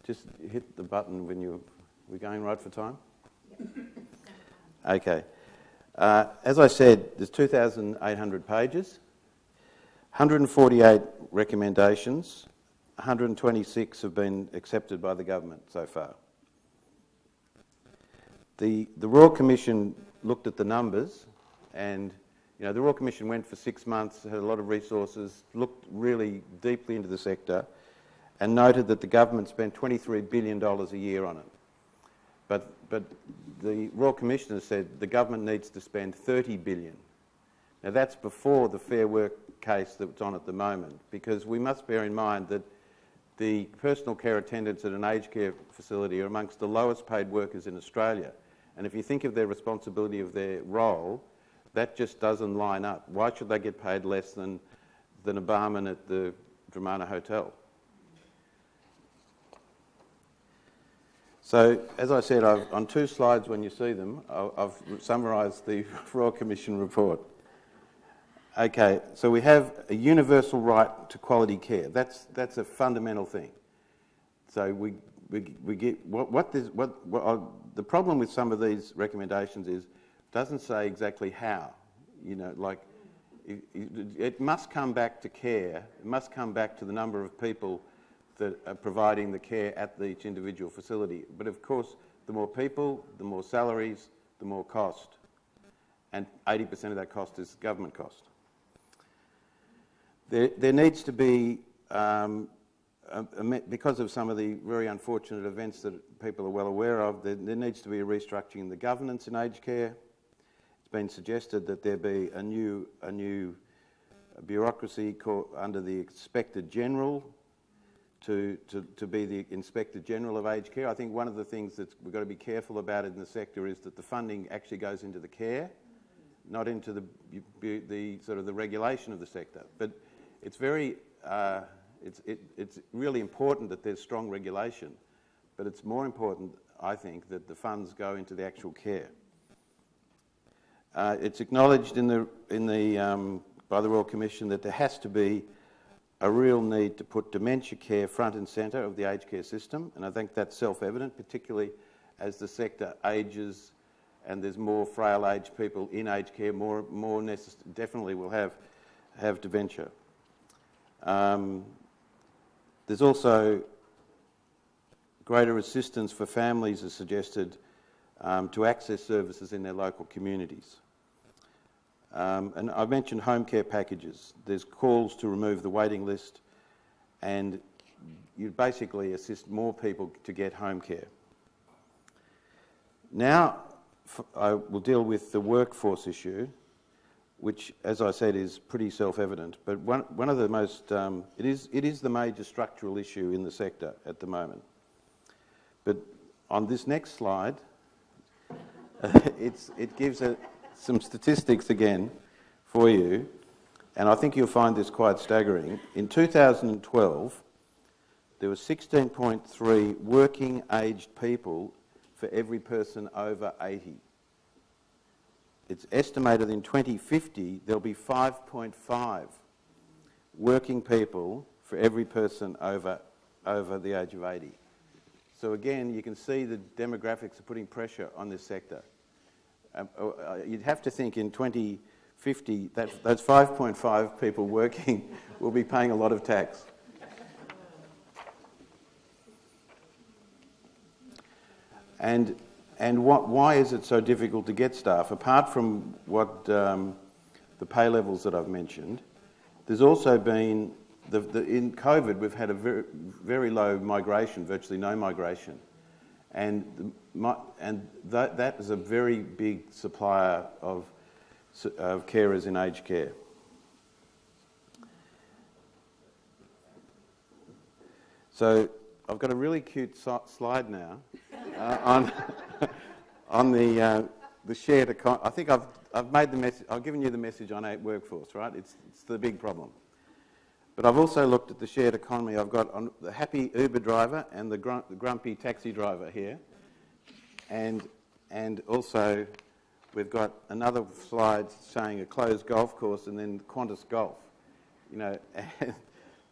S4: Just hit the button when we're going right for time? Okay. As I said, there's 2,800 pages, 148 recommendations, 126 have been accepted by the government so far. The Royal Commission looked at the numbers, and the Royal Commission went for 6 months, had a lot of resources, looked really deeply into the sector, and noted that the government spent $23 billion a year on it. But the Royal Commissioner said the government needs to spend $30 billion. Now that's before the Fair Work case that's on at the moment, because we must bear in mind that the personal care attendants at an aged care facility are amongst the lowest paid workers in Australia. And if you think of their responsibility of their role, that just doesn't line up. Why should they get paid less than a barman at the Dramana Hotel? So, as I said, on 2 slides when you see them, I've summarised the Royal Commission report. Okay, so we have a universal right to quality care. That's a fundamental thing. So we get the problem with some of these recommendations is it doesn't say exactly how. It must come back to care. It must come back to the number of people that are providing the care at each individual facility. But of course, the more people, the more salaries, the more cost. And 80% of that cost is government cost. There needs to be, because of some of the very unfortunate events that people are well aware of, there needs to be a restructuring in the governance in aged care. It's been suggested that there be a new bureaucracy under the Inspector General to be the Inspector General of aged care. I think one of the things that we've got to be careful about in the sector is that the funding actually goes into the care, not into the sort of the regulation of the sector. But it's it's really important that there's strong regulation, but it's more important, I think, that the funds go into the actual care. It's acknowledged by the Royal Commission that there has to be a real need to put dementia care front and centre of the aged care system, and I think that's self-evident, particularly as the sector ages and there's more frail aged people in aged care, definitely will have dementia. There's also greater assistance for families is suggested to access services in their local communities. And I mentioned home care packages. There's calls to remove the waiting list, and you basically assist more people to get home care. Now I will deal with the workforce issue, which, as I said, is pretty self-evident. But one of the most, it is the major structural issue in the sector at the moment. But on this next slide, it gives some statistics again for you, and I think you'll find this quite staggering. In 2012, there were 16.3 working-aged people for every person over 80. It's estimated in 2050 there'll be 5.5 working people for every person over the age of 80. So again, you can see the demographics are putting pressure on this sector. You'd have to think in 2050 that those 5.5 people working will be paying a lot of tax. And why is it so difficult to get staff? Apart from what the pay levels that I've mentioned, there's also been in COVID we've had a very, very low migration, virtually no migration, and that is a very big supplier of carers in aged care. So I've got a really cute slide now on the shared economy. I think I've made the message. I've given you the message on workforce, right? It's the big problem. But I've also looked at the shared economy. I've got the happy Uber driver and the grumpy taxi driver here, and also we've got another slide saying a closed golf course and then Qantas Golf. You know,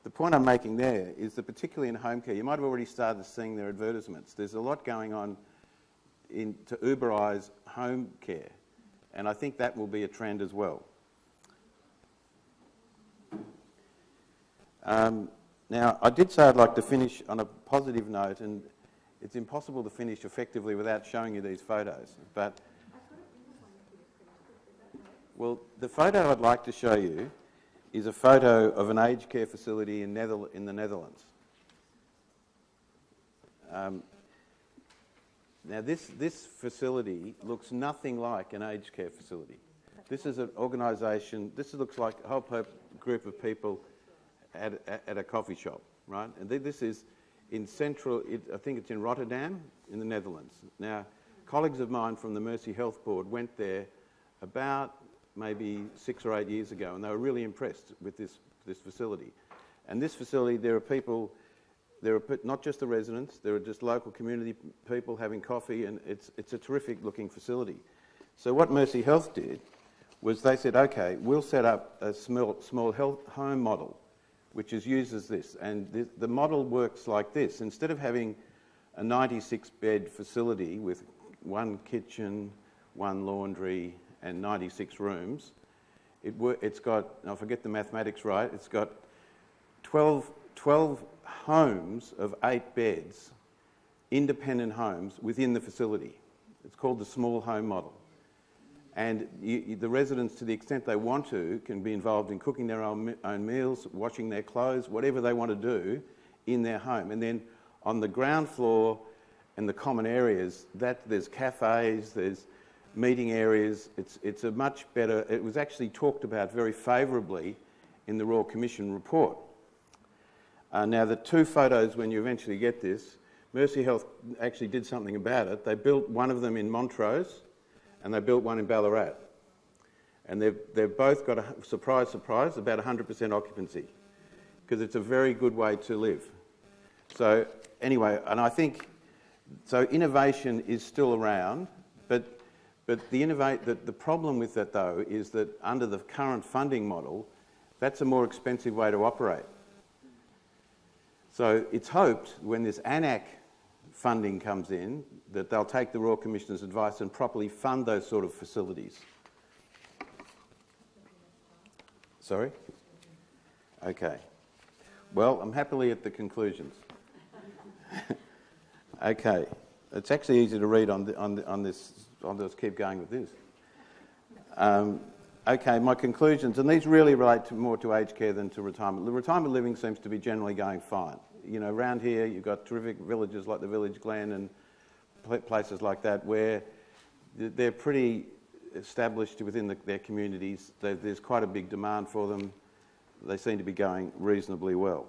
S4: the point I'm making there is that particularly in home care, you might have already started seeing their advertisements. There's a lot going on to Uberise home care, and I think that will be a trend as well. Now, I did say I'd like to finish on a positive note, and it's impossible to finish effectively without showing you these photos. But, well, the photo I'd like to show you is a photo of an aged care facility in the Netherlands. Now, this facility looks nothing like an aged care facility. This is an organisation. This looks like a whole group of people at a coffee shop, right? And this is in central, I think it's in Rotterdam, in the Netherlands. Now, colleagues of mine from the Mercy Health Board went there about maybe 6 or 8 years ago, and they were really impressed with this facility. And this facility, there are people, there are not just the residents, there are just local community people having coffee, and it's a terrific looking facility. So what Mercy Health did was they said, okay, we'll set up a small health home model, which uses this. And the model works like this. Instead of having a 96-bed facility with 1 kitchen, 1 laundry, and 96 rooms, it's got, I'll forget the mathematics right, it's got 12 homes of 8 beds, independent homes within the facility. It's called the small home model. And the residents, to the extent they want to, can be involved in cooking their own meals, washing their clothes, whatever they want to do in their home. And then on the ground floor and the common areas, there's cafes, there's meeting areas. It's a much better. It was actually talked about very favourably in the Royal Commission report. Now, the 2 photos, when you eventually get this, Mercy Health actually did something about it. They built one of them in Montrose, and they built one in Ballarat. And they've both got, surprise, about 100% occupancy, because it's a very good way to live. So anyway, and I think, so innovation is still around, but the problem with that, though, is that under the current funding model, that's a more expensive way to operate. So it's hoped when this ANAC funding comes in that they'll take the Royal Commissioner's advice and properly fund those sort of facilities. Sorry? Okay. Well, I'm happily at the conclusions. Okay. It's actually easy to read on this. I'll just keep going with this. Okay, my conclusions, and these really relate more to aged care than to retirement. The retirement living seems to be generally going fine. You know, around here you've got terrific villages like the Village Glen and places like that where they're pretty established within their communities. There's quite a big demand for them. They seem to be going reasonably well.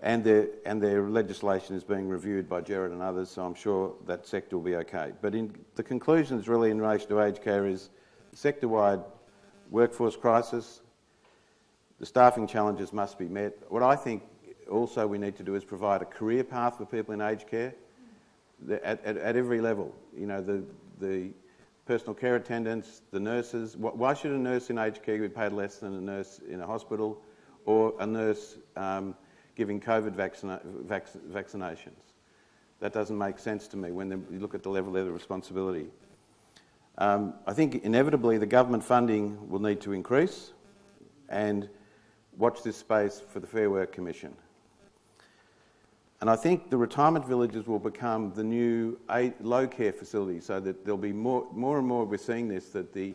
S4: And their legislation is being reviewed by Gerard and others, so I'm sure that sector will be okay. But the conclusions really in relation to aged care is sector-wide workforce crisis, The staffing challenges must be met. What I think also we need to do is provide a career path for people in aged care at every level. You know, the personal care attendants, the nurses. Why should a nurse in aged care be paid less than a nurse in a hospital or a nurse giving COVID vaccinations? That doesn't make sense to me when you look at the level of the responsibility. I think inevitably the government funding will need to increase, and watch this space for the Fair Work Commission. And I think the retirement villages will become the new low care facilities, so that there'll be more and more we're seeing this, that the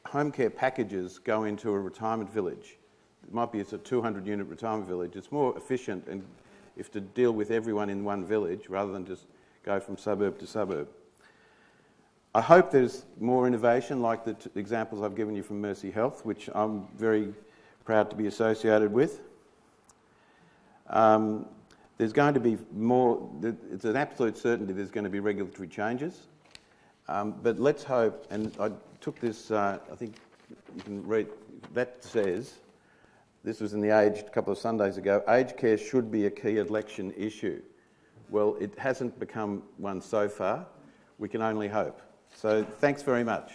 S4: home care packages go into a retirement village. It might be it's a 200 unit retirement village. It's more efficient and if to deal with everyone in one village rather than just go from suburb to suburb. I hope there's more innovation like the examples I've given you from Mercy Health, which I'm very proud to be associated with. There's going to be more, it's an absolute certainty there's going to be regulatory changes. But let's hope, and I took this, I think you can read, that says, this was in The Age a couple of Sundays ago, aged care should be a key election issue. Well, it hasn't become one so far. We can only hope. So thanks very much.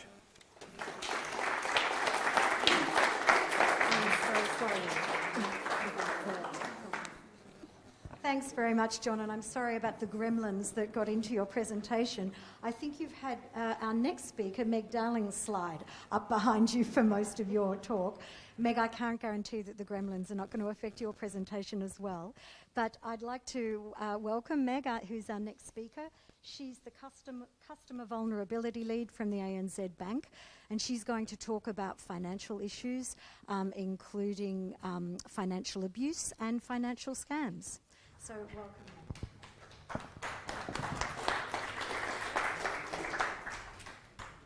S3: Thanks very much, John, and I'm sorry about the gremlins that got into your presentation. I think you've had our next speaker, Meg Darling's slide, up behind you for most of your talk. Meg, I can't guarantee that the gremlins are not going to affect your presentation as well, but I'd like to welcome Meg, who's our next speaker. She's the Customer Vulnerability Lead from the ANZ Bank, and she's going to talk about financial issues, including financial abuse and financial scams. So welcome.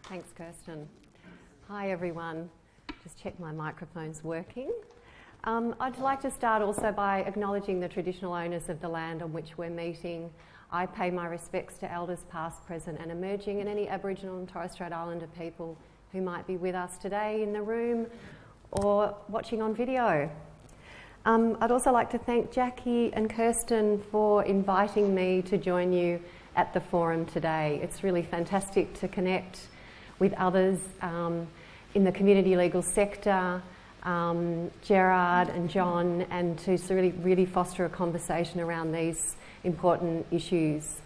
S5: Thanks, Kirsten. Hi, everyone. Just check my microphone's working. I'd like to start also by acknowledging the traditional owners of the land on which we're meeting. I pay my respects to elders past, present and emerging, and any Aboriginal and Torres Strait Islander people who might be with us today in the room or watching on video. I'd also like to thank Jackie and Kirsten for inviting me to join you at the forum today. It's really fantastic to connect with others in the community legal sector, Gerard and John, and to really foster a conversation around these important issues.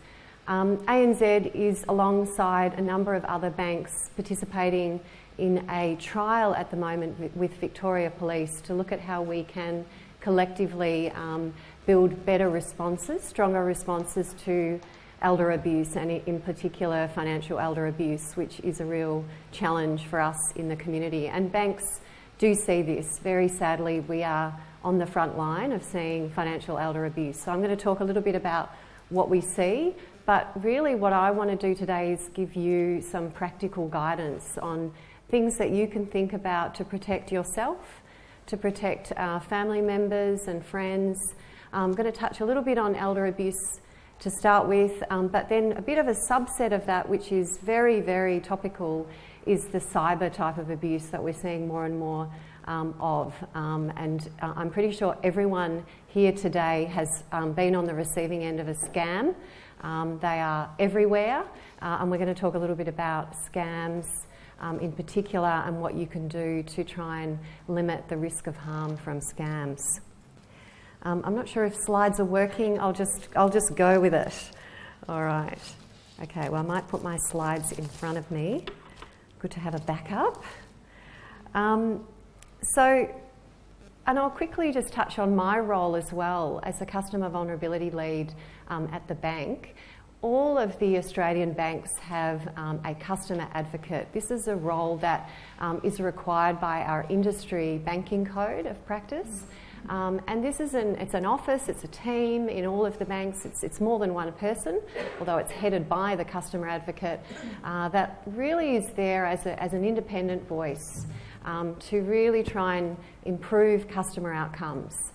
S5: ANZ is alongside a number of other banks participating in a trial at the moment with Victoria Police to look at how we can collectively build better responses, stronger responses to elder abuse, and in particular financial elder abuse, which is a real challenge for us in the community. And banks do see this. Very sadly, we are on the front line of seeing financial elder abuse. So I'm going to talk a little bit about what we see, but really what I want to do today is give you some practical guidance on things that you can think about to protect yourself, to protect family members and friends. I'm going to touch a little bit on elder abuse to start with, but then a bit of a subset of that, which is very, very topical, is the cyber type of abuse that we're seeing more and more of. And I'm pretty sure everyone here today has been on the receiving end of a scam. They are everywhere, and we're going to talk a little bit about scams in particular and what you can do to try and limit the risk of harm from scams. I'm not sure if slides are working. I'll just go with it. All right. Okay, well, I might put my slides in front of me. Good to have a backup. And I'll quickly just touch on my role as well as a customer vulnerability lead at the bank. All of the Australian banks have a customer advocate. This is a role that is required by our industry banking code of practice. And this is it's an office, it's a team in all of the banks. It's more than one person, although it's headed by the customer advocate, that really is there as an independent voice to really try and improve customer outcomes.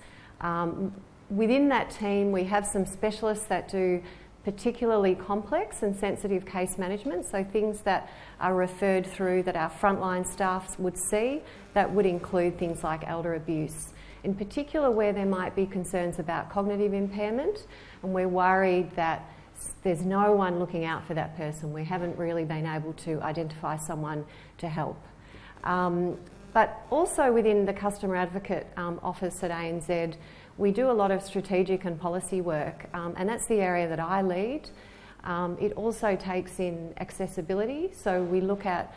S5: Within that team, we have some specialists that do particularly complex and sensitive case management, so things that are referred through that our frontline staff would see, that would include things like elder abuse. In particular, where there might be concerns about cognitive impairment, and we're worried that there's no one looking out for that person. We haven't really been able to identify someone to help. But also within the Customer Advocate Office at ANZ, we do a lot of strategic and policy work, and that's the area that I lead. It also takes in accessibility, so we look at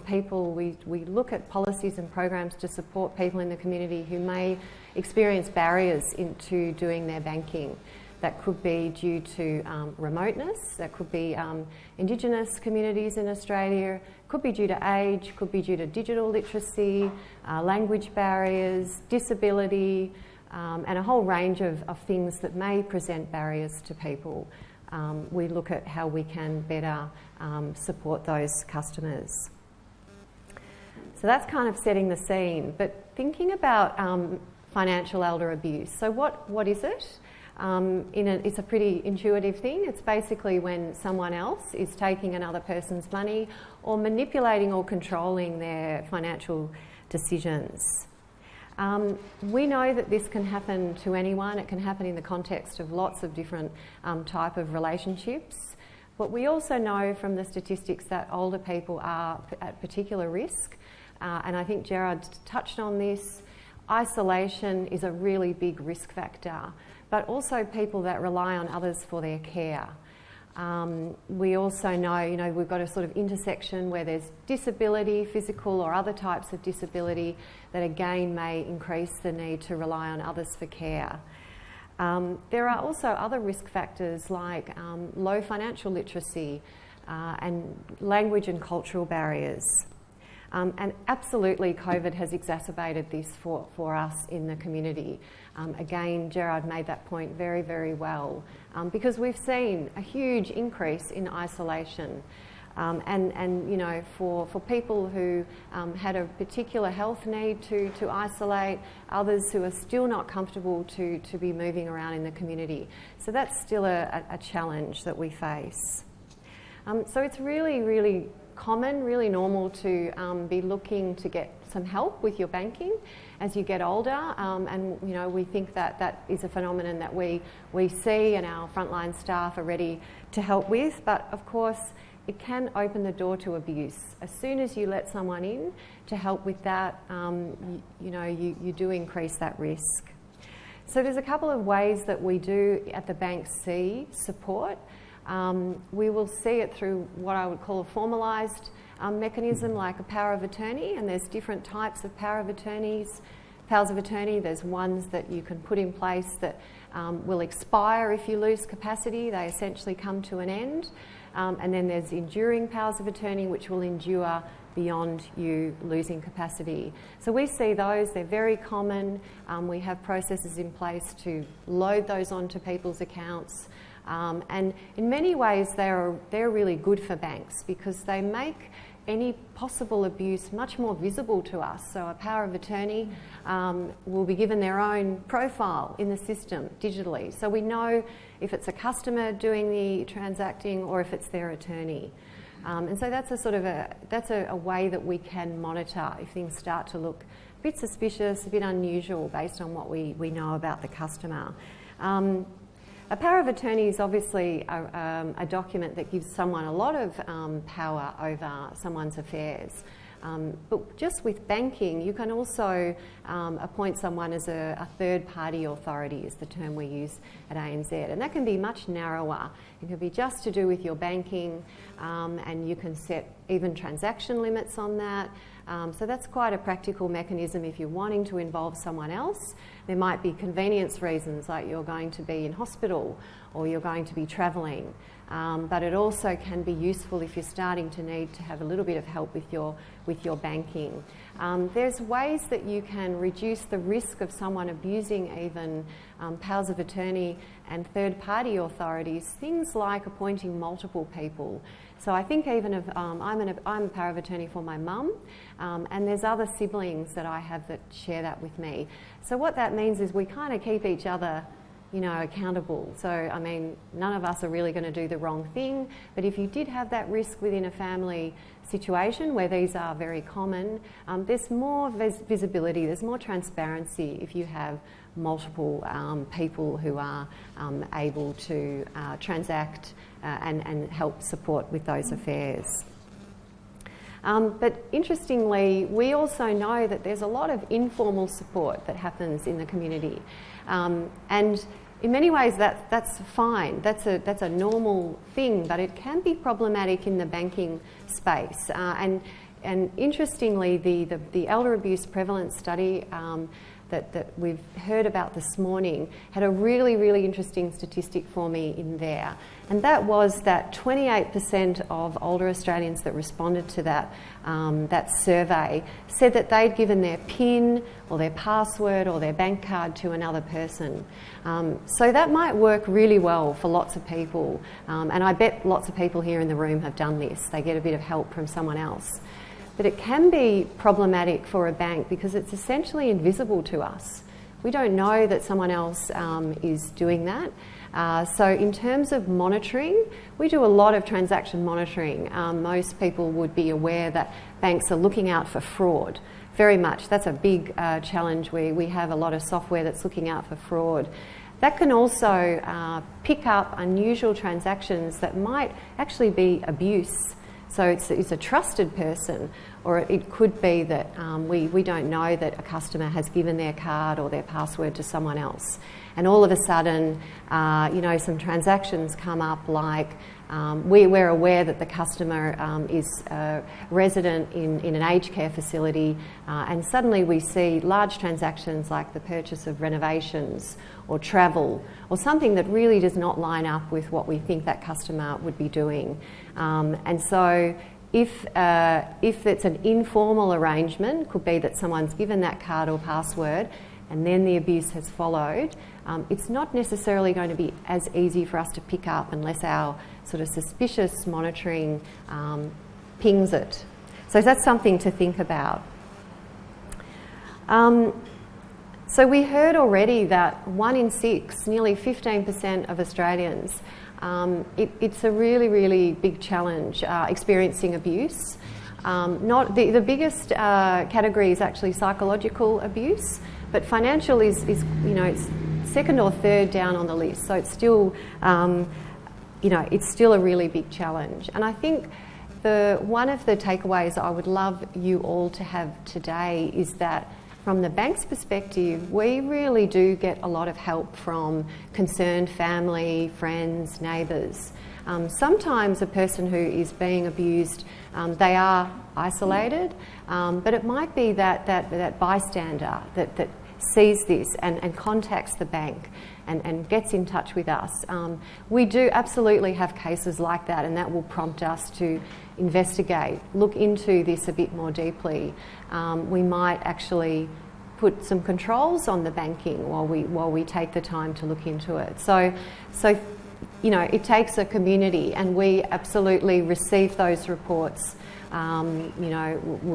S5: people, we look at policies and programs to support people in the community who may experience barriers into doing their banking. That could be due to remoteness, that could be Indigenous communities in Australia, could be due to age, could be due to digital literacy, language barriers, disability, and a whole range of things that may present barriers to people. We look at how we can better support those customers. So that's kind of setting the scene, but thinking about financial elder abuse. So what is it? It's a pretty intuitive thing. It's basically when someone else is taking another person's money or manipulating or controlling their financial decisions. We know that this can happen to anyone. It can happen in the context of lots of different type of relationships. But we also know from the statistics that older people are at particular risk. And I think Gerard touched on this. Isolation is a really big risk factor, but also people that rely on others for their care. We also know, we've got a sort of intersection where there's disability, physical or other types of disability that again may increase the need to rely on others for care. There are also other risk factors like low financial literacy and language and cultural barriers. And absolutely COVID has exacerbated this for us in the community. Again, Gerard made that point very, very well, because we've seen a huge increase in isolation. And for people who had a particular health need to isolate, others who are still not comfortable to be moving around in the community. So that's still a challenge that we face. So it's really, really common, really normal to be looking to get some help with your banking as you get older, and we think that is a phenomenon that we see and our frontline staff are ready to help with. But of course, it can open the door to abuse. As soon as you let someone in to help with that, you do increase that risk. So there's a couple of ways that we do at the bank see support. We will see it through what I would call a formalised mechanism, like a power of attorney, and there's different types of powers of attorney. There's ones that you can put in place that will expire if you lose capacity. They essentially come to an end. And then there's enduring powers of attorney, which will endure beyond you losing capacity. So we see those, they're very common. We have processes in place to load those onto people's accounts. And in many ways, they're really good for banks because they make any possible abuse much more visible to us. So a power of attorney will be given their own profile in the system digitally. So we know if it's a customer doing the transacting or if it's their attorney. And so that's a way that we can monitor if things start to look a bit suspicious, a bit unusual based on what we know about the customer. A power of attorney is obviously a document that gives someone a lot of power over someone's affairs. But just with banking, you can also appoint someone as a third-party authority, is the term we use at ANZ. And that can be much narrower. It can be just to do with your banking, and you can set even transaction limits on that. So that's quite a practical mechanism if you're wanting to involve someone else. There might be convenience reasons, like you're going to be in hospital or you're going to be travelling. But it also can be useful if you're starting to need to have a little bit of help with your banking. There's ways that you can reduce the risk of someone abusing even powers of attorney and third-party authorities, things like appointing multiple people. So I think even if I'm a power of attorney for my mum, and there's other siblings that I have that share that with me. So what that means is we kind of keep each other accountable. So, I mean, none of us are really going to do the wrong thing, but if you did have that risk within a family situation where these are very common, there's more visibility, there's more transparency if you have multiple people who are able to transact and help support with those affairs. But interestingly, we also know that there's a lot of informal support that happens in the community. And in many ways that's fine, that's a normal thing, but it can be problematic in the banking space. And interestingly, the elder abuse prevalence study that we've heard about this morning had a really, really interesting statistic for me in there. And that was that 28% of older Australians that responded to that survey said that they'd given their PIN or their password or their bank card to another person. So that might work really well for lots of people. And I bet lots of people here in the room have done this. They get a bit of help from someone else. But it can be problematic for a bank because it's essentially invisible to us. We don't know that someone else is doing that. So in terms of monitoring, we do a lot of transaction monitoring. Most people would be aware that banks are looking out for fraud. Very much. That's a big challenge. We have a lot of software that's looking out for fraud. That can also pick up unusual transactions that might actually be abuse. So it's a trusted person, or it could be that we don't know that a customer has given their card or their password to someone else. And all of a sudden, some transactions come up like we're aware that the customer is a resident in an aged care facility, and suddenly we see large transactions like the purchase of renovations or travel or something that really does not line up with what we think that customer would be doing. And so if it's an informal arrangement, could be that someone's given that card or password and then the abuse has followed, it's not necessarily going to be as easy for us to pick up unless our sort of suspicious monitoring pings it. So that's something to think about. So we heard already that 1 in 6, nearly 15% of Australians, it's a really, really big challenge experiencing abuse. Not the biggest category is actually psychological abuse, but financial is it's second or third down on the list. So it's still it's still a really big challenge. And I think one of the takeaways I would love you all to have today is that from the bank's perspective, we really do get a lot of help from concerned family, friends, neighbours. Sometimes a person who is being abused, they are isolated, but it might be that bystander that sees this and contacts the bank and gets in touch with us. We do absolutely have cases like that, and that will prompt us to investigate, look into this a bit more deeply. We might actually put some controls on the banking while we take the time to look into it. So it takes a community, and we absolutely receive those reports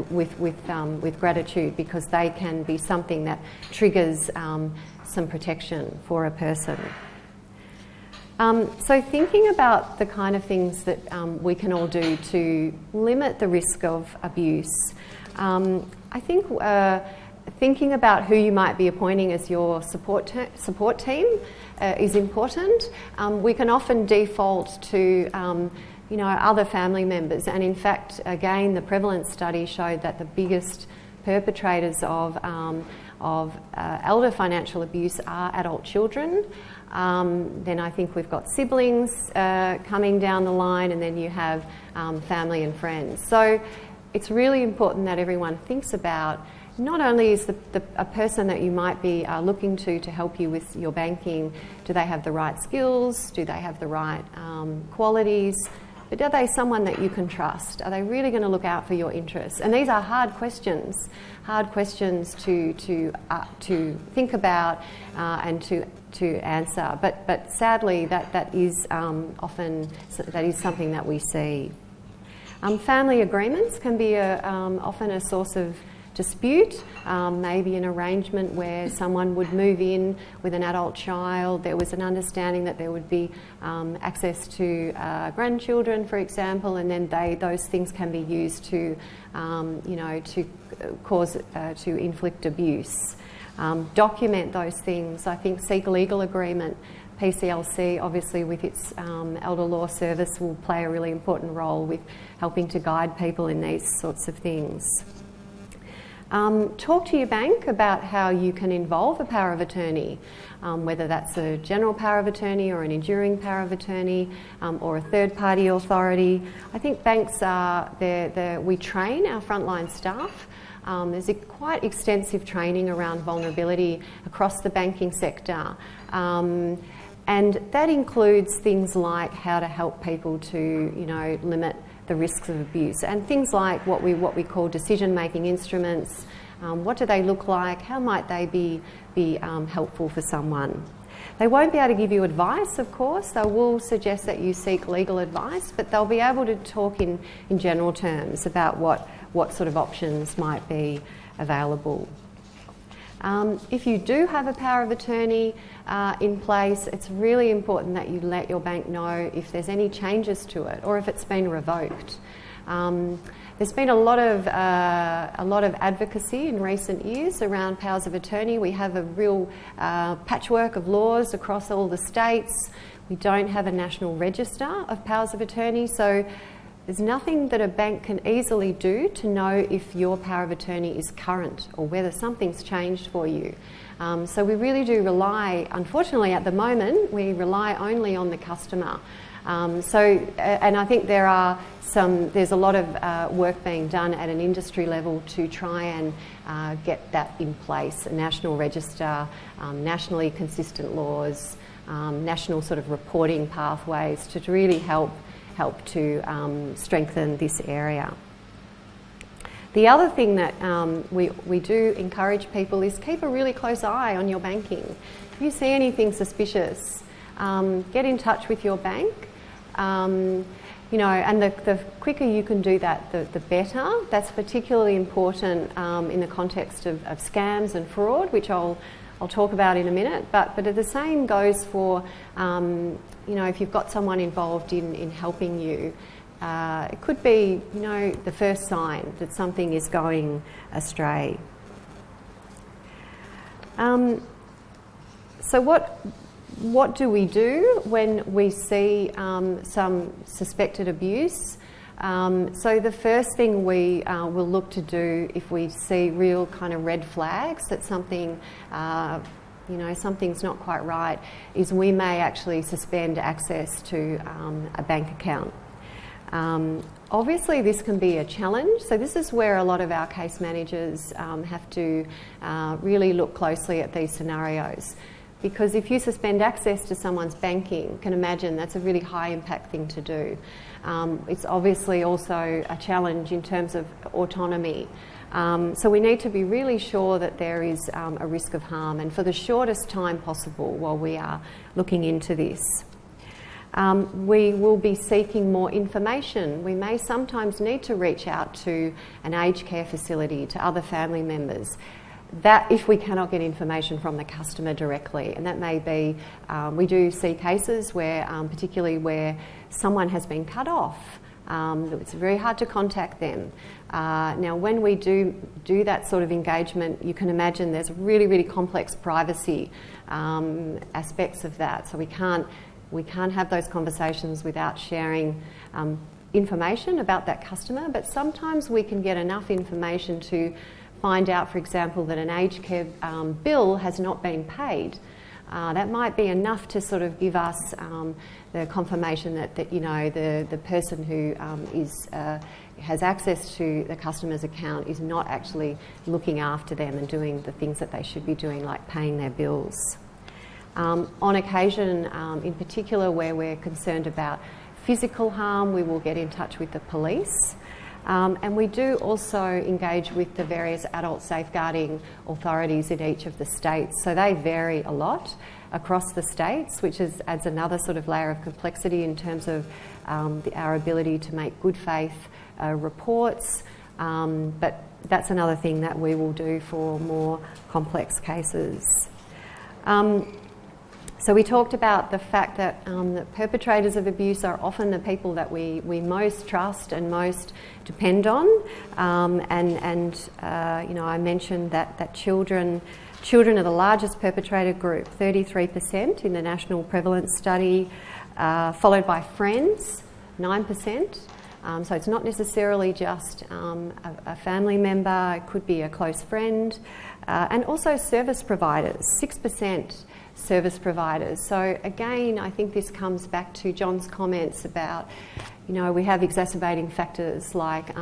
S5: with gratitude, because they can be something that triggers some protection for a person. So thinking about the kind of things that we can all do to limit the risk of abuse, I think thinking about who you might be appointing as your support team is important. We can often default to other family members, and in fact, again, the prevalence study showed that the biggest perpetrators of elder financial abuse are adult children. Then I think we've got siblings coming down the line, and then you have family and friends. So it's really important that everyone thinks about not only is a person that you might be looking to help you with your banking, do they have the right skills, do they have the right qualities, but are they someone that you can trust? Are they really going to look out for your interests? And these are hard questions to think about and to answer. But sadly, that is often something that we see. Family agreements can be often a source of dispute, maybe an arrangement where someone would move in with an adult child. There was an understanding that there would be access to grandchildren, for example, and then those things can be used to, to inflict abuse. Document those things. I think seek legal agreement. PCLC, obviously, with its elder law service, will play a really important role with helping to guide people in these sorts of things. Talk to your bank about how you can involve a power of attorney, whether that's a general power of attorney or an enduring power of attorney or a third-party authority. I think banks we train our frontline staff. There's quite extensive training around vulnerability across the banking sector. And that includes things like how to help people to, limit the risks of abuse, and things like what we call decision-making instruments. What do they look like? How might they be helpful for someone? They won't be able to give you advice, of course. They will suggest that you seek legal advice, but they'll be able to talk in general terms about what sort of options might be available. If you do have a power of attorney in place, it's really important that you let your bank know if there's any changes to it or if it's been revoked. There's been a lot of advocacy in recent years around powers of attorney. We have a real patchwork of laws across all the states. We don't have a national register of powers of attorney, so there's nothing that a bank can easily do to know if your power of attorney is current or whether something's changed for you. So we really do rely, unfortunately at the moment, we rely only on the customer. And I think there's a lot of work being done at an industry level to try and get that in place, a national register, nationally consistent laws, national sort of reporting pathways to really help to strengthen this area. The other thing that we do encourage people is keep a really close eye on your banking. If you see anything suspicious, get in touch with your bank. And the quicker you can do that, the better. That's particularly important in the context of scams and fraud, which I'll talk about in a minute. But the same goes for if you've got someone involved in helping you. It could be, the first sign that something is going astray. So what do we do when we see some suspected abuse? So the first thing we will look to do if we see real kind of red flags that something, something's not quite right, is we may actually suspend access to a bank account. Obviously this can be a challenge, so this is where a lot of our case managers have to really look closely at these scenarios. Because if you suspend access to someone's banking, you can imagine that's a really high impact thing to do. It's obviously also a challenge in terms of autonomy. So we need to be really sure that there is a risk of harm, and for the shortest time possible while we are looking into this. We will be seeking more information. We may sometimes need to reach out to an aged care facility, to other family members. That if we cannot get information from the customer directly, and that may be, we do see cases where, particularly where someone has been cut off, it's very hard to contact them. Now when we do that sort of engagement, you can imagine there's really, really complex privacy aspects of that, so we can't have those conversations without sharing information about that customer, but sometimes we can get enough information to find out, for example, that an aged care bill has not been paid. That might be enough to sort of give us the confirmation that the person who has access to the customer's account is not actually looking after them and doing the things that they should be doing, like paying their bills. On occasion, in particular, where we're concerned about physical harm, we will get in touch with the police. And we do also engage with the various adult safeguarding authorities in each of the states. So they vary a lot across the states, which adds another sort of layer of complexity in terms of our ability to make good faith reports. But that's another thing that we will do for more complex cases. So we talked about the fact that the perpetrators of abuse are often the people that we most trust and most depend on. I mentioned that children are the largest perpetrator group, 33% in the national prevalence study, followed by friends, 9%. So it's not necessarily just a family member, it could be a close friend. And also service providers, 6% service providers. So again, I think this comes back to John's comments about, we have exacerbating factors like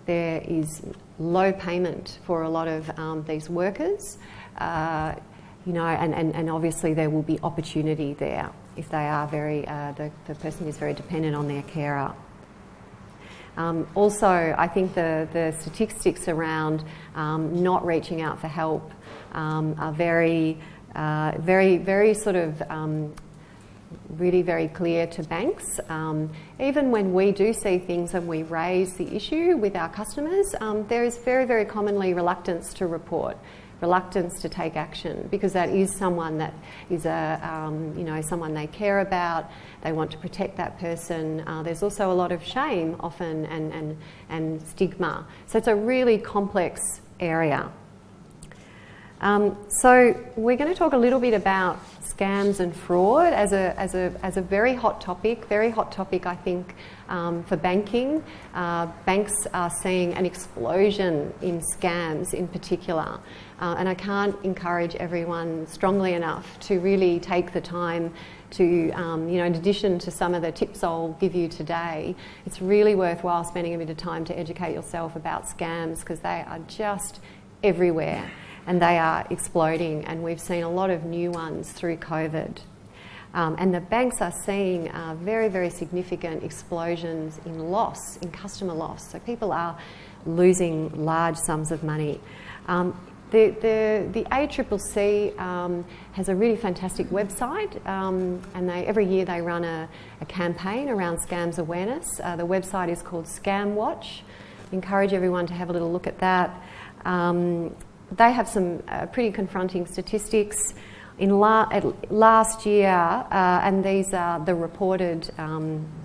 S5: there is low payment for a lot of these workers, and obviously there will be opportunity there if they are the person is very dependent on their carer. Also, I think the statistics around not reaching out for help are very sort of really very clear to banks. Even when we do see things and we raise the issue with our customers, there is very, very commonly reluctance to report, reluctance to take action, because that is someone that is someone they care about. They want to protect that person. There's also a lot of shame often and stigma. So it's a really complex area. So we're going to talk a little bit about scams and fraud as a very hot topic I think for banking. Banks are seeing an explosion in scams in particular, and I can't encourage everyone strongly enough to really take the time to, in addition to some of the tips I'll give you today, it's really worthwhile spending a bit of time to educate yourself about scams, because they are just everywhere. And they are exploding, and we've seen a lot of new ones through COVID. And the banks are seeing very, very significant explosions in loss, in customer loss. So people are losing large sums of money. The ACCC has a really fantastic website, and every year they run a campaign around scams awareness. The website is called Scam Watch. I encourage everyone to have a little look at that. They have some pretty confronting statistics. In last year, and these are the reported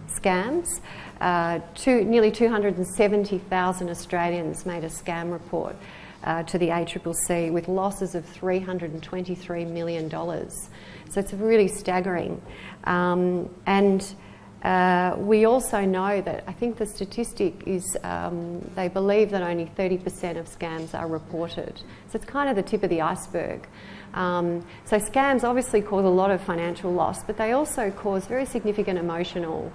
S5: scams, nearly 270,000 Australians made a scam report to the ACCC with losses of $323 million. So it's really staggering. We also know that, I think the statistic is they believe that only 30% of scams are reported. So it's kind of the tip of the iceberg. So scams obviously cause a lot of financial loss, but they also cause very significant emotional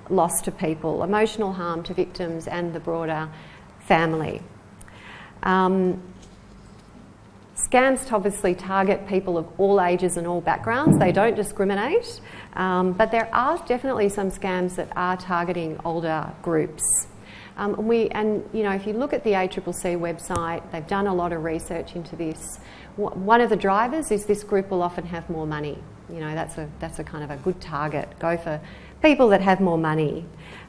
S5: loss to people, emotional harm to victims and the broader family. Scams obviously target people of all ages and all backgrounds. They don't discriminate, but there are definitely some scams that are targeting older groups. If you look at the ACCC website, they've done a lot of research into this. One of the drivers is this group will often have more money. That's a kind of a good target. Go for people that have more money.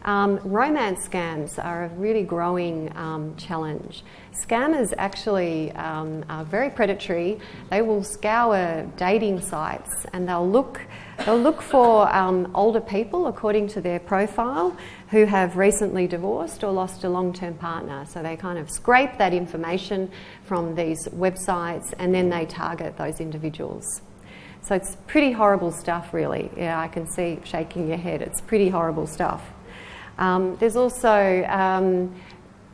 S5: Romance scams are a really growing challenge. Scammers actually are very predatory. They will scour dating sites and they'll look for older people according to their profile who have recently divorced or lost a long-term partner. So they kind of scrape that information from these websites and then they target those individuals. So it's pretty horrible stuff, really. Yeah, I can see shaking your head. It's pretty horrible stuff. There's also,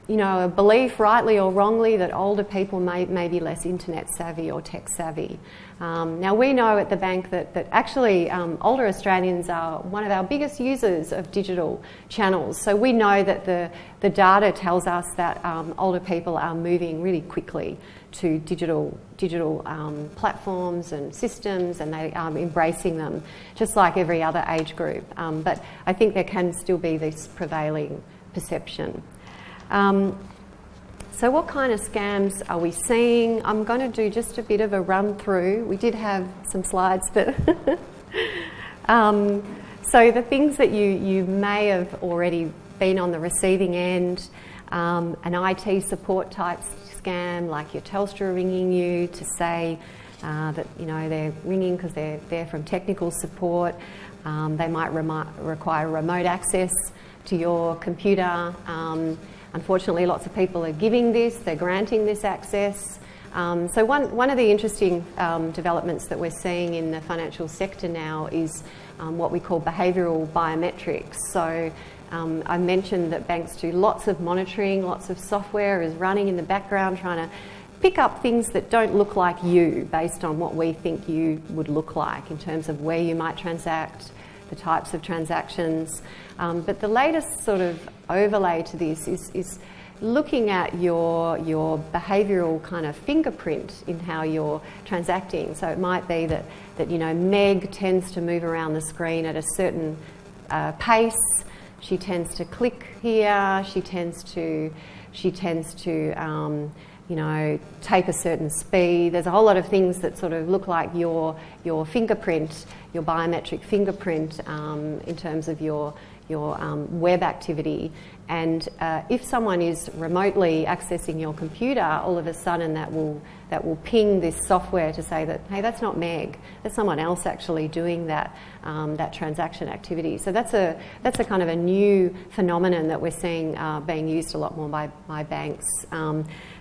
S5: a belief, rightly or wrongly, that older people may be less internet savvy or tech savvy. Now, we know at the bank that actually older Australians are one of our biggest users of digital channels. So we know that the data tells us that older people are moving really quickly to digital platforms and systems, and they are embracing them, just like every other age group. But I think there can still be this prevailing perception. So what kind of scams are we seeing? I'm going to do just a bit of a run through. We did have some slides, but so the things that you may have already been on the receiving end. an IT support type scam, like your Telstra ringing you to say that they're ringing because they're there from technical support. They might require remote access to your computer. Unfortunately, lots of people are giving this, they're granting this access. So one of the interesting developments that we're seeing in the financial sector now is what we call behavioural biometrics. So I mentioned that banks do lots of monitoring, lots of software is running in the background trying to pick up things that don't look like you based on what we think you would look like in terms of where you might transact, the types of transactions. But the latest sort of overlay to this is looking at your behavioural kind of fingerprint in how you're transacting. So it might be that Meg tends to move around the screen at a certain pace. She tends to click here. She tends to take a certain speed. There's a whole lot of things that sort of look like your fingerprint, your biometric fingerprint in terms of your web activity. And if someone is remotely accessing your computer, all of a sudden that will ping this software to say that, hey, that's not Meg, that's someone else actually doing that transaction activity. So that's a kind of a new phenomenon that we're seeing being used a lot more by banks.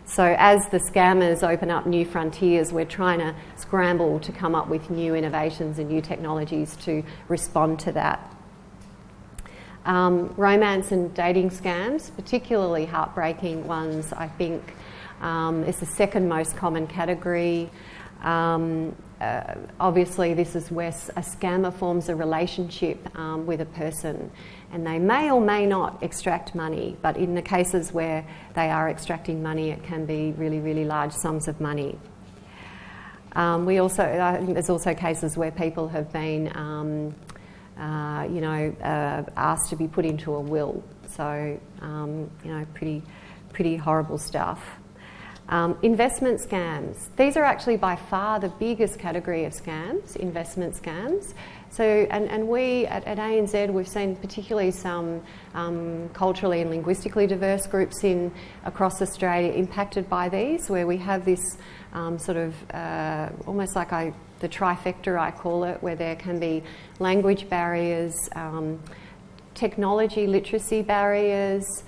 S5: So as the scammers open up new frontiers, we're trying to scramble to come up with new innovations and new technologies to respond to that. Romance and dating scams, particularly heartbreaking ones, I think, is the second most common category. Obviously, this is where a scammer forms a relationship with a person, and they may or may not extract money, but in the cases where they are extracting money, it can be really, really large sums of money. I think there's also cases where people have been asked to be put into a will. So, pretty horrible stuff. Investment scams. These are actually by far the biggest category of scams, investment scams. So, and we at ANZ, we've seen particularly some culturally and linguistically diverse groups across Australia impacted by these, where we have this almost like the trifecta, I call it, where there can be language barriers, technology literacy barriers,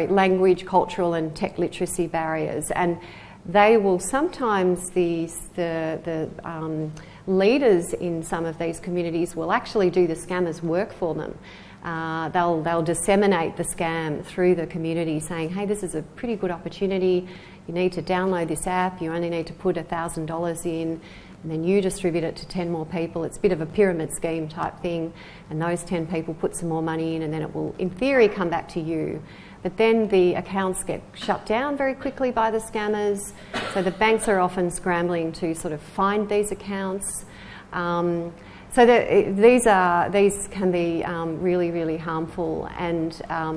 S5: language, cultural and tech literacy barriers. And they will sometimes, the leaders in some of these communities will actually do the scammers' work for them. They'll disseminate the scam through the community saying, hey, this is a pretty good opportunity, you need to download this app, you only need to put $1,000 in, and then you distribute it to 10 more people. It's a bit of a pyramid scheme type thing, and those 10 people put some more money in, and then it will, in theory, come back to you. But then the accounts get shut down very quickly by the scammers, so the banks are often scrambling to sort of find these accounts. So these can be really, really harmful, and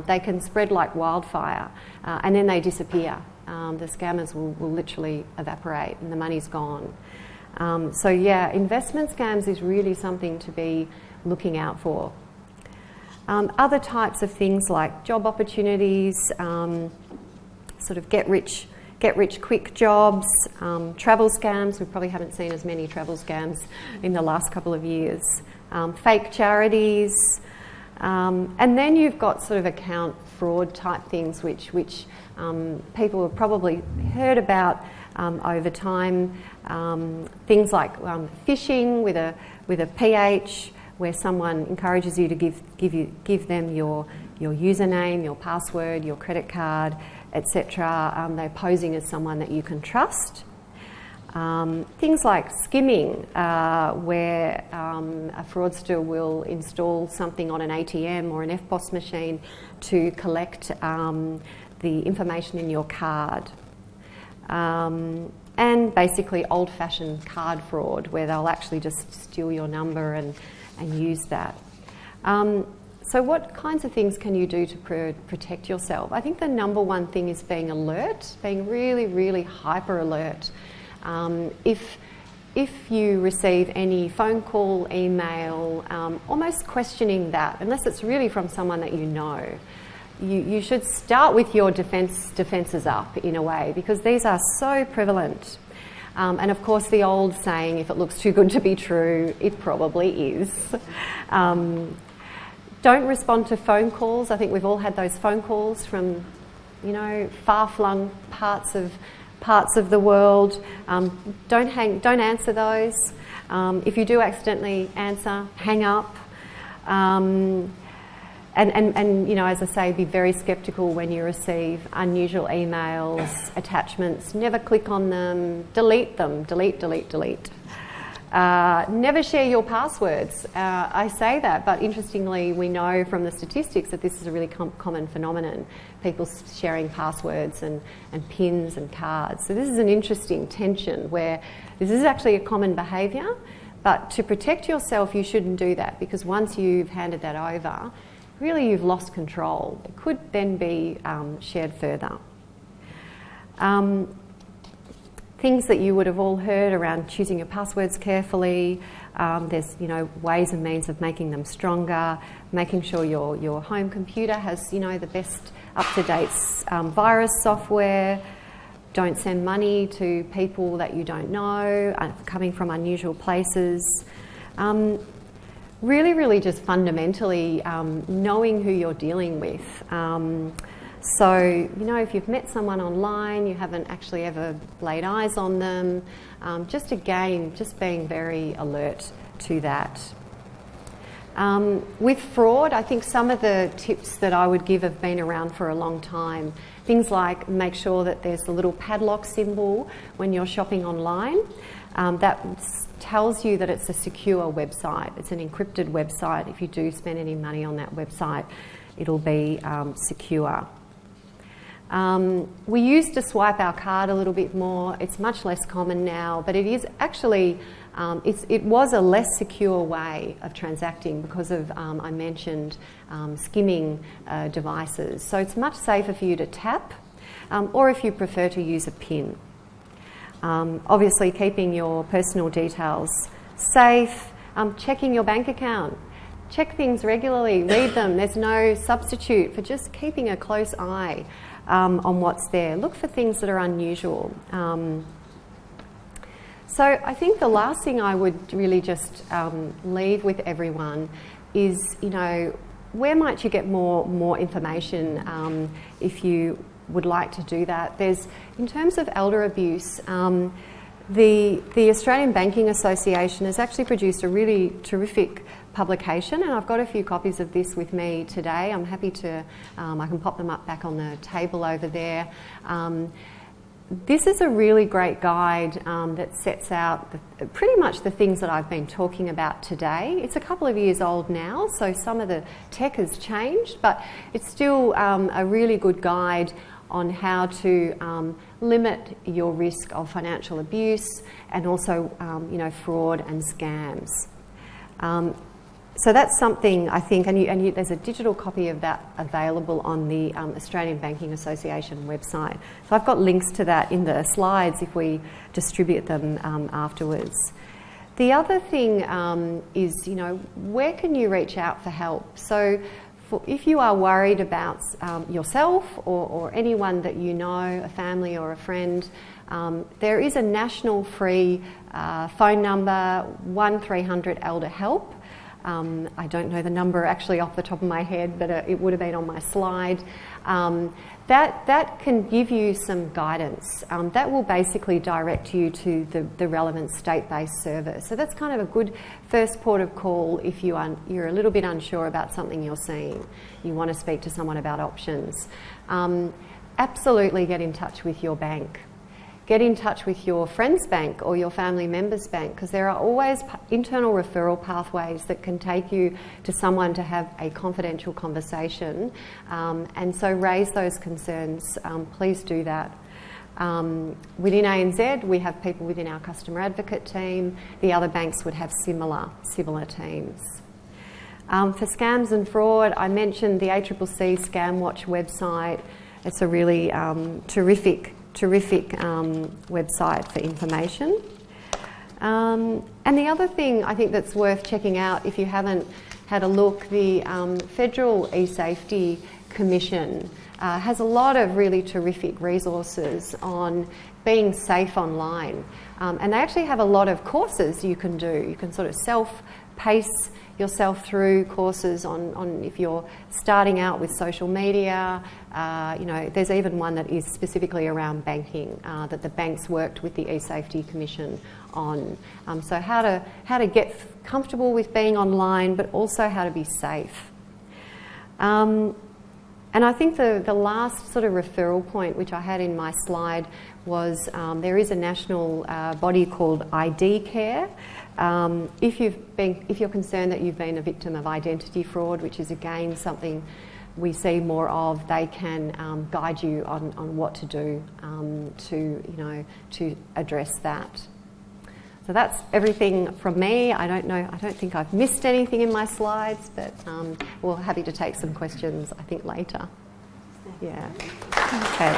S5: they can spread like wildfire, and then they disappear. The scammers will literally evaporate and the money's gone. Investment scams is really something to be looking out for. Other types of things like job opportunities, sort of get rich quick jobs, travel scams. We probably haven't seen as many travel scams in the last couple of years. Fake charities, and then you've got sort of account fraud type things, which people have probably heard about over time. Things like phishing with a PH, where someone encourages you to give them your username, your password, your credit card, etc. They're posing as someone that you can trust. Things like skimming, where a fraudster will install something on an ATM or an EFTPOS machine to collect the information in your card. And basically old-fashioned card fraud, where they'll actually just steal your number and use that. So what kinds of things can you do to protect yourself? I think the number one thing is being alert, being really, really hyper alert. If if you receive any phone call, email, almost questioning that, unless it's really from someone that you know, you should start with your defences up in a way, because these are so prevalent. And of course the old saying, if it looks too good to be true, it probably is. Don't respond to phone calls. I think we've all had those phone calls from, you know, far-flung parts of the world. Don't answer those. If you do accidentally answer, hang up. And you know, as I say, be very sceptical when you receive unusual emails, attachments. Never click on them. Delete them. Delete. Never share your passwords. I say that, but interestingly, we know from the statistics that this is a really common phenomenon. People sharing passwords and pins and cards. So this is an interesting tension where this is actually a common behaviour, but to protect yourself, you shouldn't do that, because once you've handed that over, really you've lost control. It could then be shared further. Things that you would have all heard around choosing your passwords carefully. There's, you know, ways and means of making them stronger, making sure your home computer has, you know, the best up-to-date virus software. Don't send money to people that you don't know, coming from unusual places. Really just fundamentally knowing who you're dealing with. So, you know, if you've met someone online, you haven't actually ever laid eyes on them, just being very alert to that. With fraud, I think some of the tips that I would give have been around for a long time. Things like make sure that there's a little padlock symbol when you're shopping online. That tells you that it's a secure website. It's an encrypted website. If you do spend any money on that website, it'll be secure. We used to swipe our card a little bit more. It's much less common now, but it is actually, it was a less secure way of transacting because of, I mentioned, skimming devices. So it's much safer for you to tap, or if you prefer to use a PIN. Obviously keeping your personal details safe, checking your bank account. Check things regularly, read them. There's no substitute for just keeping a close eye on what's there. Look for things that are unusual. So I think the last thing I would really just leave with everyone is, you know, where might you get more information if you would like to do that? There's, in terms of elder abuse, the Australian Banking Association has actually produced a really terrific publication, and I've got a few copies of this with me today. I'm happy to, I can pop them up back on the table over there. This is a really great guide that sets out pretty much the things that I've been talking about today. It's a couple of years old now, so some of the tech has changed, but it's still a really good guide on how to limit your risk of financial abuse and also, you know, fraud and scams. So that's something I think, and there's a digital copy of that available on the Australian Banking Association website. So I've got links to that in the slides if we distribute them afterwards. The other thing is, you know, where can you reach out for help? So if you are worried about yourself or anyone that you know, a family or a friend, there is a national free phone number, 1300 Elder Help. I don't know the number actually off the top of my head, but it would have been on my slide. That can give you some guidance. That will basically direct you to the relevant state-based service. So that's kind of a good first port of call if you're a little bit unsure about something you're seeing. You want to speak to someone about options. Absolutely get in touch with your bank. Get in touch with your friend's bank or your family member's bank, because there are always internal referral pathways that can take you to someone to have a confidential conversation. And so raise those concerns. Please do that. Within ANZ, we have people within our customer advocate team. The other banks would have similar teams. For scams and fraud, I mentioned the ACCC Scam Watch website. It's a really terrific website for information. And the other thing I think that's worth checking out, if you haven't had a look, the Federal E-Safety Commission has a lot of really terrific resources on being safe online. And they actually have a lot of courses you can do. You can sort of self-pace yourself through courses on if you're starting out with social media. There's even one that is specifically around banking that the banks worked with the E-Safety Commission on. So how to get comfortable with being online, but also how to be safe. And I think the last sort of referral point, which I had in my slide, was there is a national body called ID Care. If you're concerned that you've been a victim of identity fraud, which is again something we see more of, they can guide you on what to do to address that. So that's everything from me. I don't think I've missed anything in my slides, but we're happy to take some questions, I think, later. Yeah. Okay.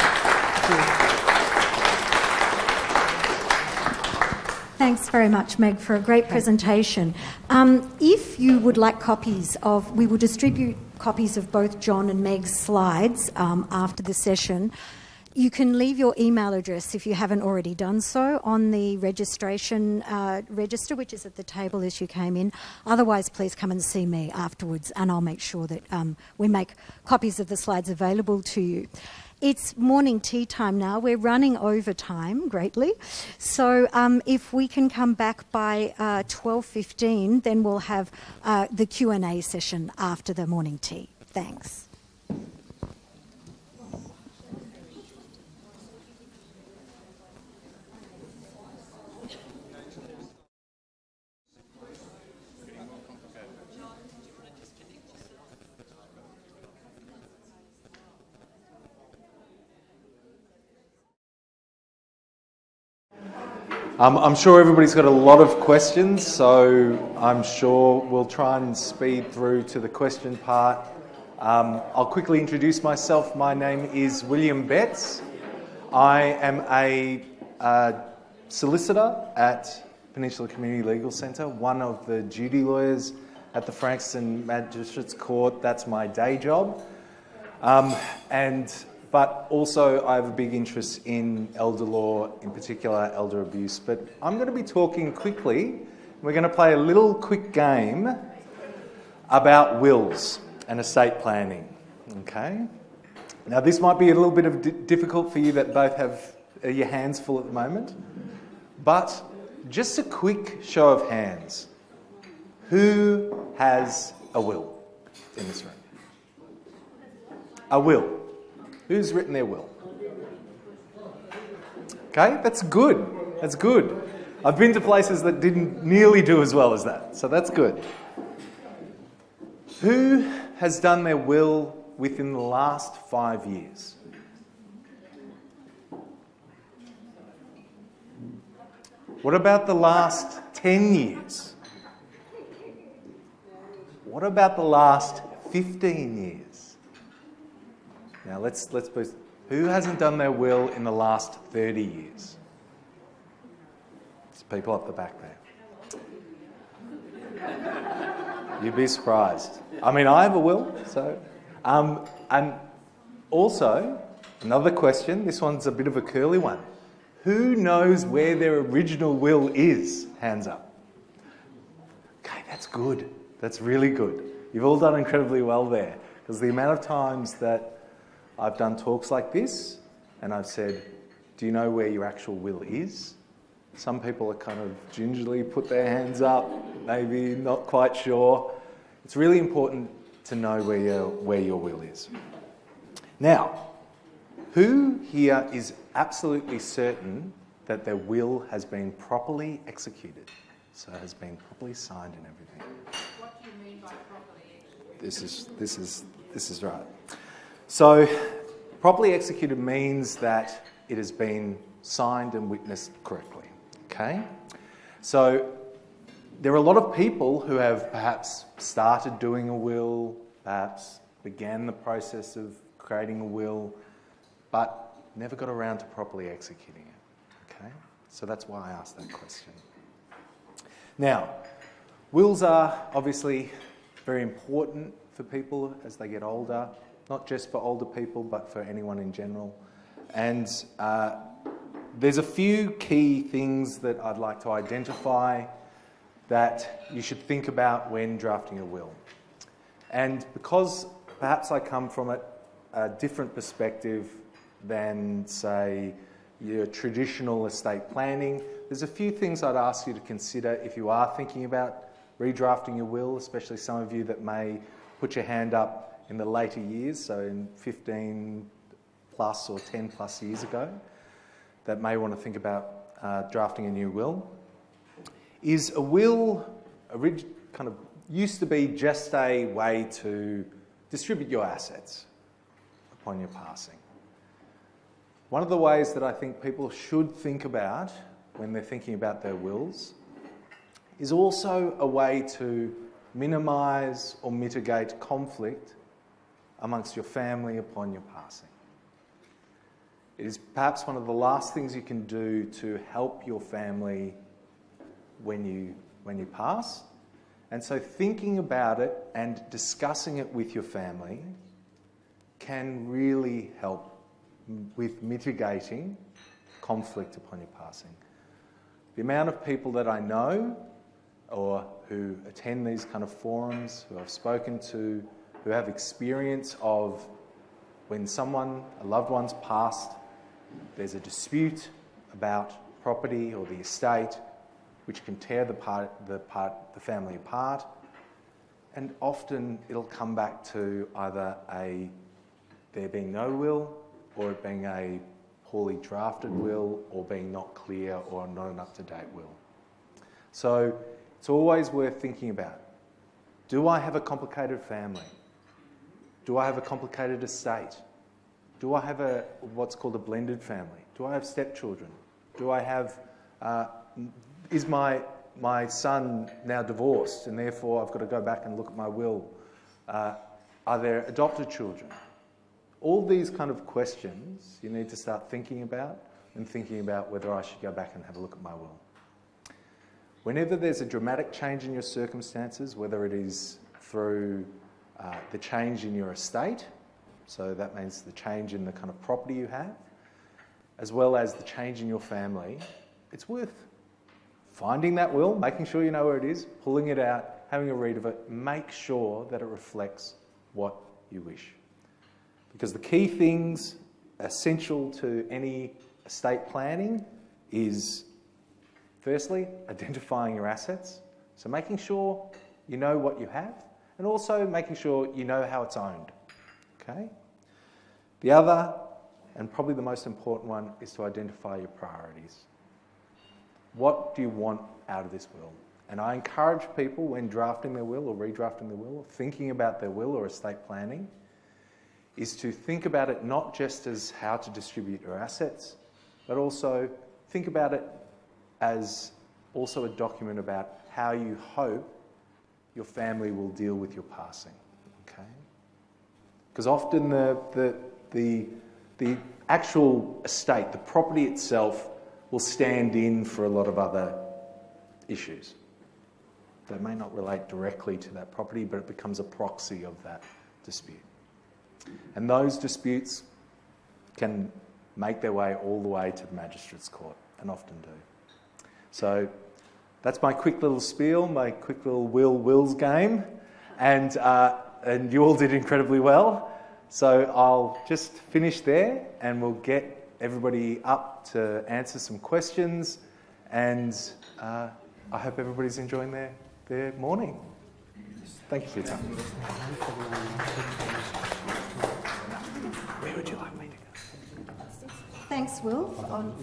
S3: Thanks very much, Meg, for a great presentation. If you would like copies of, we will distribute copies of both John and Meg's slides after the session. You can leave your email address, if you haven't already done so, on the registration register, which is at the table as you came in. Otherwise, please come and see me afterwards, and I'll make sure that we make copies of the slides available to you. It's morning tea time now. We're running over time greatly. So if we can come back by 12:15, then we'll have the Q&A session after the morning tea. Thanks.
S6: I'm sure everybody's got a lot of questions, so I'm sure we'll try and speed through to the question part. I'll quickly introduce myself. My name is William Betts. I am a solicitor at Peninsula Community Legal Centre, one of the duty lawyers at the Frankston Magistrates Court. That's my day job. But also I have a big interest in elder law, in particular elder abuse. But I'm going to be talking quickly. We're going to play a little quick game about wills and estate planning. Okay? Now this might be a little bit of difficult for you that both have your hands full at the moment. But just a quick show of hands. Who has a will in this room? A will. Who's written their will? Okay, that's good. That's good. I've been to places that didn't nearly do as well as that, so that's good. Who has done their will within the last 5 years? What about the last 10 years? What about the last 15 years? Now let's put, who hasn't done their will in the last 30 years? There's people up the back there. You'd be surprised. I mean, I have a will, so... and also, another question, this one's a bit of a curly one. Who knows where their original will is? Hands up. Okay, that's good. That's really good. You've all done incredibly well there, because the amount of times that I've done talks like this and I've said, do you know where your actual will is? Some people are kind of gingerly put their hands up, maybe not quite sure. It's really important to know where your will is. Now, who here is absolutely certain that their will has been properly executed? So has been properly signed and everything.
S7: What do you mean by properly executed?
S6: This is right. So, properly executed means that it has been signed and witnessed correctly. Okay? So, there are a lot of people who have perhaps started doing a will, perhaps began the process of creating a will, but never got around to properly executing it. Okay? So that's why I asked that question. Now, wills are obviously very important for people as they get older, not just for older people, but for anyone in general. And there's a few key things that I'd like to identify that you should think about when drafting a will. And because perhaps I come from a different perspective than, say, your traditional estate planning, there's a few things I'd ask you to consider if you are thinking about redrafting your will, especially some of you that may put your hand up in the later years, so in 15 plus or 10 plus years ago, that may want to think about drafting a new will. Is a will kind of used to be just a way to distribute your assets upon your passing. One of the ways that I think people should think about when they're thinking about their wills is also a way to minimise or mitigate conflict amongst your family upon your passing. It is perhaps one of the last things you can do to help your family when you pass. And so thinking about it and discussing it with your family can really help with mitigating conflict upon your passing. The amount of people that I know or who attend these kind of forums, who I've spoken to, who have experience of when a loved one's passed, there's a dispute about property or the estate, which can tear the family apart, and often it'll come back to either there being no will, or it being a poorly drafted will, or being not clear or not an up-to-date will. So it's always worth thinking about. Do I have a complicated family? Do I have a complicated estate? Do I have what's called a blended family? Do I have stepchildren? Do I have... is my son now divorced and therefore I've got to go back and look at my will? Are there adopted children? All these kind of questions you need to start thinking about and thinking about whether I should go back and have a look at my will. Whenever there's a dramatic change in your circumstances, whether it is through the change in your estate, so that means the change in the kind of property you have, as well as the change in your family, it's worth finding that will, making sure you know where it is, pulling it out, having a read of it, make sure that it reflects what you wish. Because the key things essential to any estate planning is, firstly, identifying your assets. So making sure you know what you have, and also making sure you know how it's owned. Okay? The other, and probably the most important one, is to identify your priorities. What do you want out of this will? And I encourage people when drafting their will or redrafting their will, or thinking about their will or estate planning, is to think about it not just as how to distribute your assets, but also think about it as also a document about how you hope your family will deal with your passing. Okay? Because often the actual estate, the property itself, will stand in for a lot of other issues that may not relate directly to that property, but it becomes a proxy of that dispute. And those disputes can make their way all the way to the magistrate's court, and often do. So that's my quick little spiel, my quick little wills game, and you all did incredibly well. So I'll just finish there, and we'll get everybody up to answer some questions, and I hope everybody's enjoying their morning. Thank you for your time. Where would you like me to go?
S3: Thanks, Will,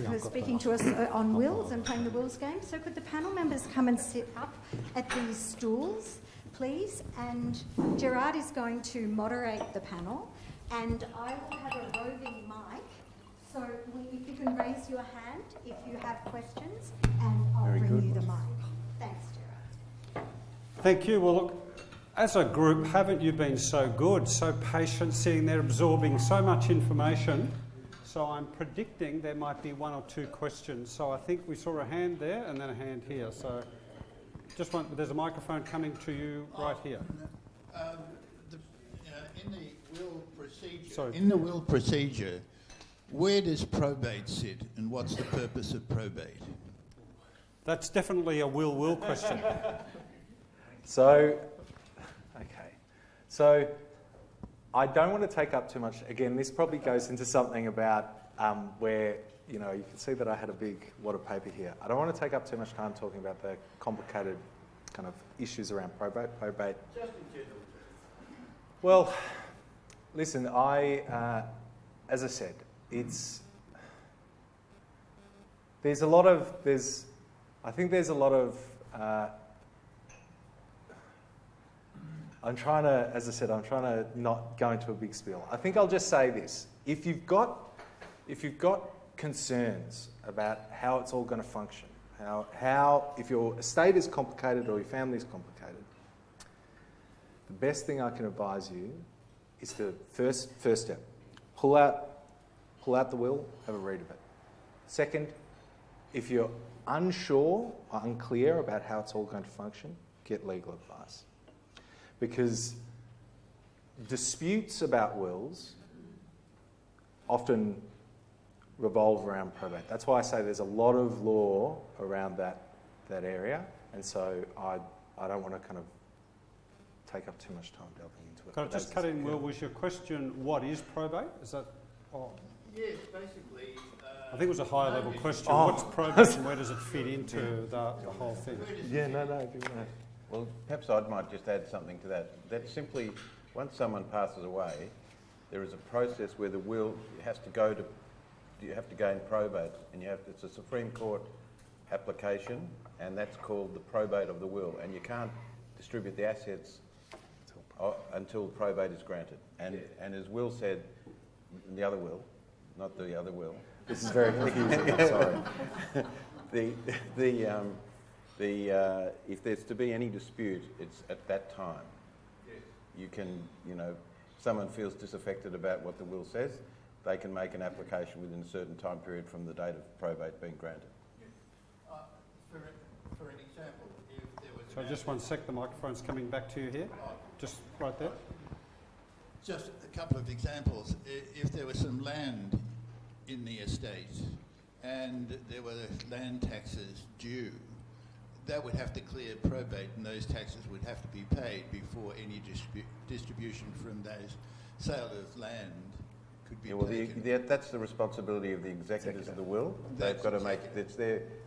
S3: for speaking to us on wills and playing the wills game. So could the panel members come and sit up at these stools, please? And Gerard is going to moderate the panel, and I will have a roving mic. So if you can raise your hand if you have questions, and I'll bring you the mic. Thanks, Gerard.
S2: Thank you. Well, look, as a group, haven't you been so good, so patient, sitting there absorbing so much information? So I'm predicting there might be one or two questions. So I think we saw a hand there and then a hand here. So Just one, there's a microphone coming to you right here.
S8: In the will procedure,
S2: Sorry.
S8: where does probate sit, and what's the purpose of probate?
S2: That's definitely a will question.
S6: So, okay. So, I don't want to take up too much. Again, this probably goes into something about where, you know, you can see that I had a big wad of paper here. I don't want to take up too much time talking about the complicated kind of issues around probate.
S8: Just in general.
S6: Well, listen, as I said, there's a lot of I'm trying to not go into a big spiel. I think I'll just say this. If you've got concerns about how it's all going to function, how if your estate is complicated or your family is complicated, the best thing I can advise you is the first step. Pull out the will, have a read of it. Second, if you're unsure or unclear about how it's all going to function, get legal advice. Because disputes about wills often revolve around probate. That's why I say there's a lot of law around that area, and so I don't want to kind of take up too much time delving into it.
S2: Can I just cut in, Will, was your question, what is probate? Is that... Oh.
S8: Yes, basically...
S2: I think it was a higher level question. What's probate and where does it fit into the whole thing?
S6: Yeah, no, if you want to...
S4: Well, perhaps I might just add something to that. That simply, once someone passes away, there is a process where the will has to go to... You have to gain probate, and it's a Supreme Court application, and that's called the probate of the will, and you can't distribute the assets until probate is granted. And as Will said, the other will, not the other will.
S6: This is very confusing. I'm sorry.
S4: If there's to be any dispute, it's at that time. Yes. You can, someone feels disaffected about what the will says, they can make an application within a certain time period from the date of probate being granted.
S8: Yes. For an example, if there was...
S2: So just one sec, the microphone's coming back to you here. Just right there.
S8: Just a couple of examples. If there was some land in the estate and there were land taxes due, that would have to clear probate, and those taxes would have to be paid before any distribution from those sale of land could be taken.
S4: That's the responsibility of the executors of the will. They've got to make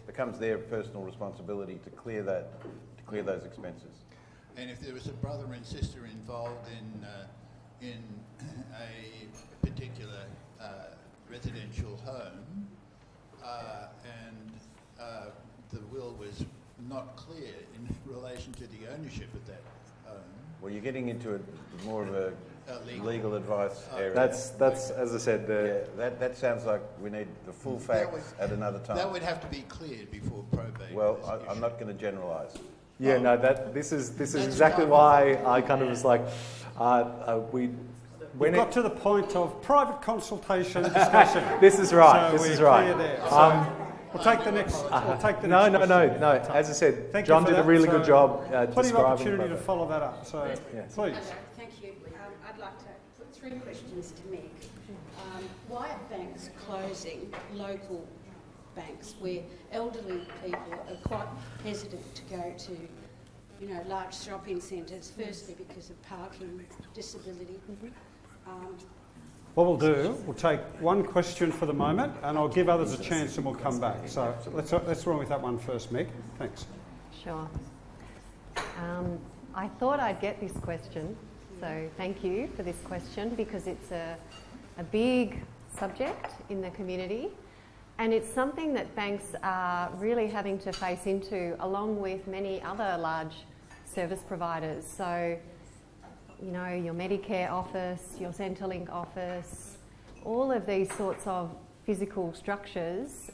S4: becomes their personal responsibility to clear those expenses.
S8: And if there was a brother and sister involved in a particular residential home, and the will was not clear in relation to the ownership of that home.
S4: Well, you're getting into more of a legal advice area.
S6: That's as I said.
S4: That sounds like we need the full facts at another time.
S8: That would have to be cleared before probate.
S4: Well, I'm not going to generalise.
S6: Yeah, no. This is exactly why I kind of was like, we
S2: got to the point of private consultation discussion.
S6: This is right.
S2: So
S6: this is right.
S2: We'll take the next.
S6: No. As I said, John did a really good job describing.
S2: Plenty of opportunity to follow that up. So please.
S9: Thank you. I'd like to put three questions to Meg. Why are banks closing local banks where elderly people are quite hesitant to go to, large shopping centres? Firstly, because of parking, disability.
S2: What we'll do, we'll take one question for the moment, and I'll give others a chance, and we'll come back. So let's run with that one first, Meg. Thanks.
S5: Sure. I thought I'd get this question, so thank you for this question, because it's a big subject in the community, and it's something that banks are really having to face into, along with many other large service providers. So, your Medicare office, your Centrelink office, all of these sorts of physical structures,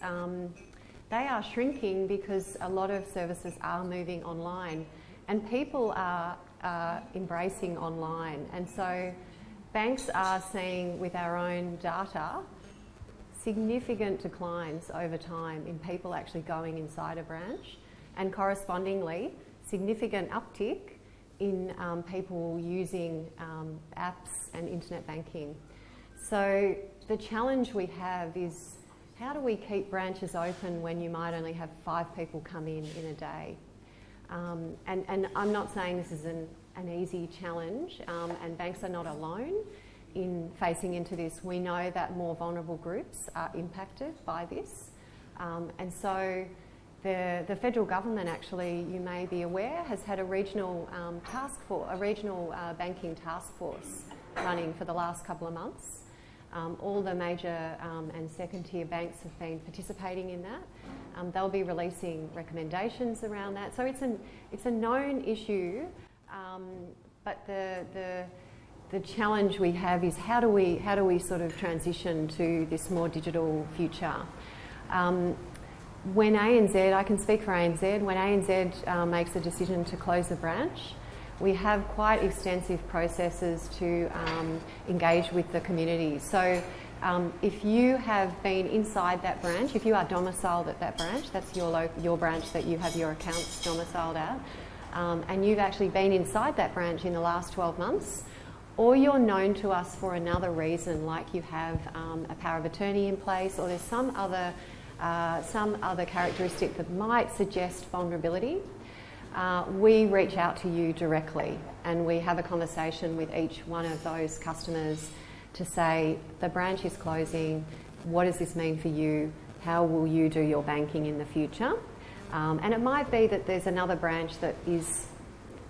S5: they are shrinking because a lot of services are moving online, and people are embracing online. And so banks are seeing, with our own data, significant declines over time in people actually going inside a branch, and correspondingly significant uptick in people using apps and internet banking. So the challenge we have is, how do we keep branches open when you might only have 5 people come in a day? And I'm not saying this is an easy challenge, and banks are not alone in facing into this. We know that more vulnerable groups are impacted by this. And so the federal government, actually, you may be aware, has had a regional banking task force running for the last couple of months. All the major and second-tier banks have been participating in that. They'll be releasing recommendations around that. So it's a known issue, but the challenge we have is how do we sort of transition to this more digital future? When ANZ, I can speak for ANZ, when ANZ makes a decision to close a branch, we have quite extensive processes to engage with the community. So if you have been inside that branch, if you are domiciled at that branch, that's your branch that you have your accounts domiciled at, and you've actually been inside that branch in the last 12 months, or you're known to us for another reason, like you have a power of attorney in place, or there's some other characteristic that might suggest vulnerability, we reach out to you directly and we have a conversation with each one of those customers to say, the branch is closing, what does this mean for you? How will you do your banking in the future? And it might be that there's another branch that is,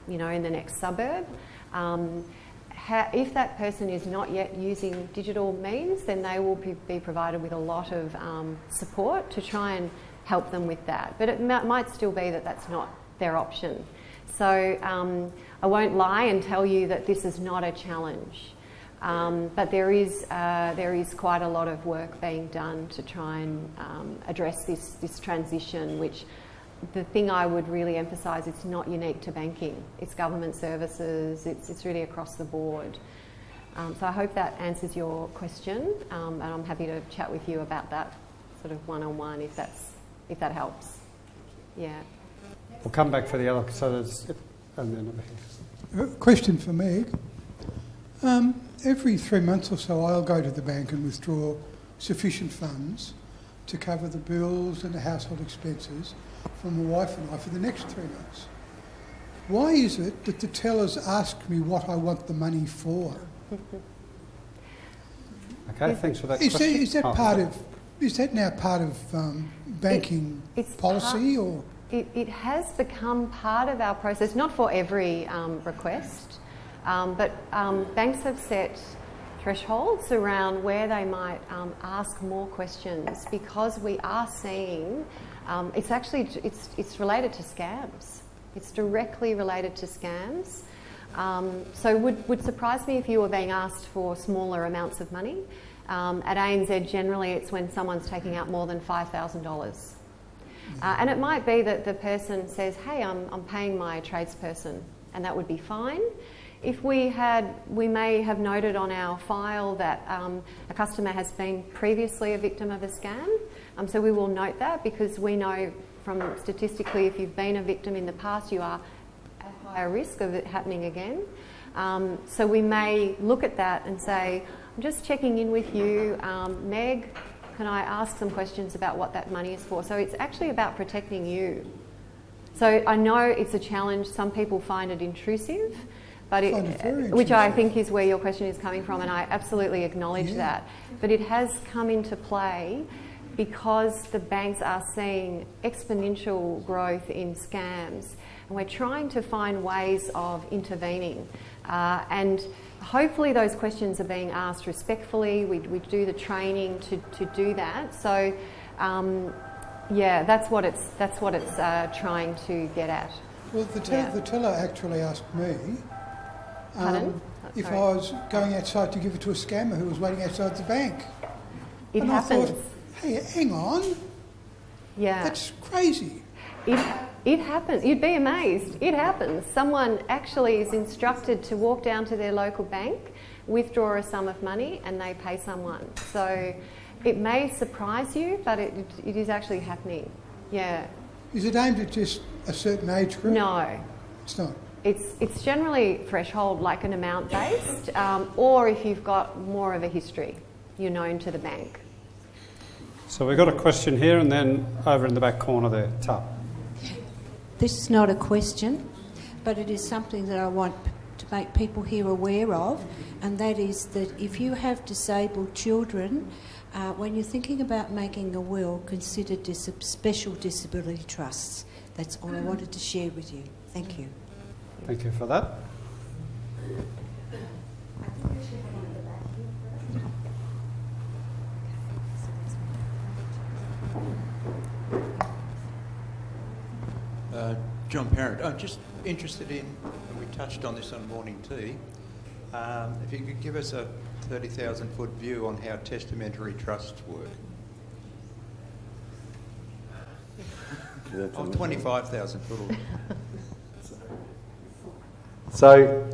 S5: in the next suburb. If that person is not yet using digital means, then they will be provided with a lot of support to try and help them with that. But it might still be that that's not their option. So I won't lie and tell you that this is not a challenge. But there is quite a lot of work being done to try and address this transition, which the thing I would really emphasise, it's not unique to banking. It's government services, it's really across the board. So I hope that answers your question, and I'm happy to chat with you about that sort of one-on-one if that helps. Yeah.
S2: We'll come back for the other, so there's, and then over here.
S10: Question for Meg. Every 3 months or so I'll go to the bank and withdraw sufficient funds to cover the bills and the household expenses for my wife and I for the next 3 months. Why is it that the tellers ask me what I want the money for?
S2: Okay, thanks for that question.
S10: Is that now part of banking policy, or?
S5: It has become part of our process, not for every request, but banks have set thresholds around where they might ask more questions, because we are seeing it's related to scams. It's directly related to scams. So would surprise me if you were being asked for smaller amounts of money. At ANZ, generally, it's when someone's taking out more than $5,000. And it might be that the person says, hey, I'm paying my tradesperson, and that would be fine. If we may have noted on our file that a customer has been previously a victim of a scam. So we will note that, because we know from statistically, if you've been a victim in the past, you are at higher risk of it happening again. So we may look at that and say, I'm just checking in with you, Meg, can I ask some questions about what that money is for? So it's actually about protecting you. So I know it's a challenge. Some people find it intrusive, but which I think is where your question is coming from, and I absolutely acknowledge that. But it has come into play because the banks are seeing exponential growth in scams, and we're trying to find ways of intervening. And hopefully those questions are being asked respectfully. We do the training to do that. So, that's what it's trying to get at.
S10: Well, the teller actually asked me if I was going outside to give it to a scammer who was waiting outside the bank.
S5: It happens.
S10: I thought, hey, hang on.
S5: Yeah.
S10: That's crazy.
S5: It happens. You'd be amazed. It happens. Someone actually is instructed to walk down to their local bank, withdraw a sum of money, and they pay someone. So it may surprise you, but it is actually happening. Yeah.
S10: Is it aimed at just a certain age group?
S5: No.
S10: It's not.
S5: It's generally threshold, like an amount based, or if you've got more of a history, you're known to the bank.
S2: So we've got a question here and then over in the back corner there, Tup.
S9: This is not a question, but it is something that I want to make people here aware of, and that is that if you have disabled children, when you're thinking about making a will, consider special disability trusts. That's all I wanted to share with you. Thank you.
S2: Thank you for that.
S11: John Parrott. I'm just interested in, and we touched on this on morning tea, if you could give us a 30,000-foot view on how testamentary trusts work. I'm 25,000 foot.
S6: So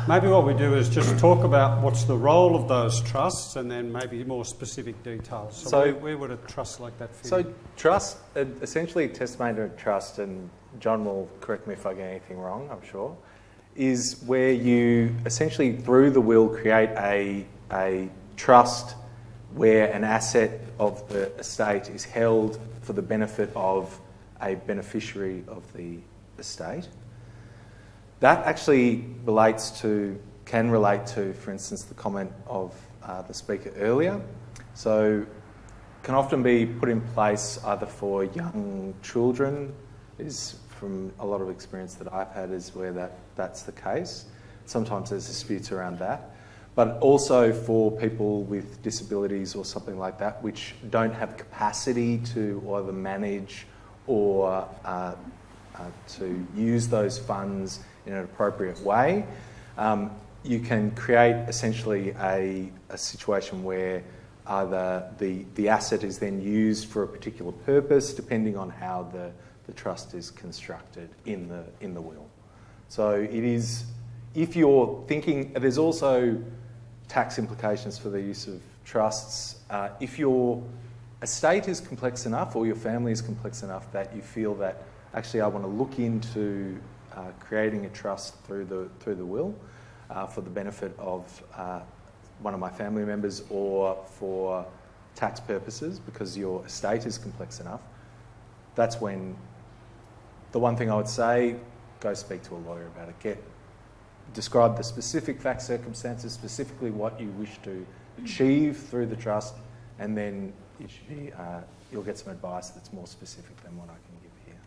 S2: maybe what we do is just talk about what's the role of those trusts and then maybe more specific details. So where would a trust like that fit?
S6: So trust, essentially testamentary trust, and John will correct me if I get anything wrong, I'm sure, is where you essentially through the will create a trust where an asset of the estate is held for the benefit of a beneficiary of the estate. That actually can relate to, for instance, the comment of the speaker earlier. So can often be put in place either for young children, is from a lot of experience that I've had is where that's the case. Sometimes there's disputes around that. But also for people with disabilities or something like that, which don't have capacity to either manage or to use those funds in an appropriate way. You can create essentially a situation where either the asset is then used for a particular purpose, depending on how the trust is constructed in the will. So it is, if you're thinking, there's also tax implications for the use of trusts. If your estate is complex enough or your family is complex enough that you feel that actually I want to look into creating a trust through the will for the benefit of one of my family members or for tax purposes because your estate is complex enough, that's when the one thing I would say, go speak to a lawyer about it. Describe the specific fact circumstances, specifically what you wish to achieve through the trust, and then you'll get some advice that's more specific than what I can give here.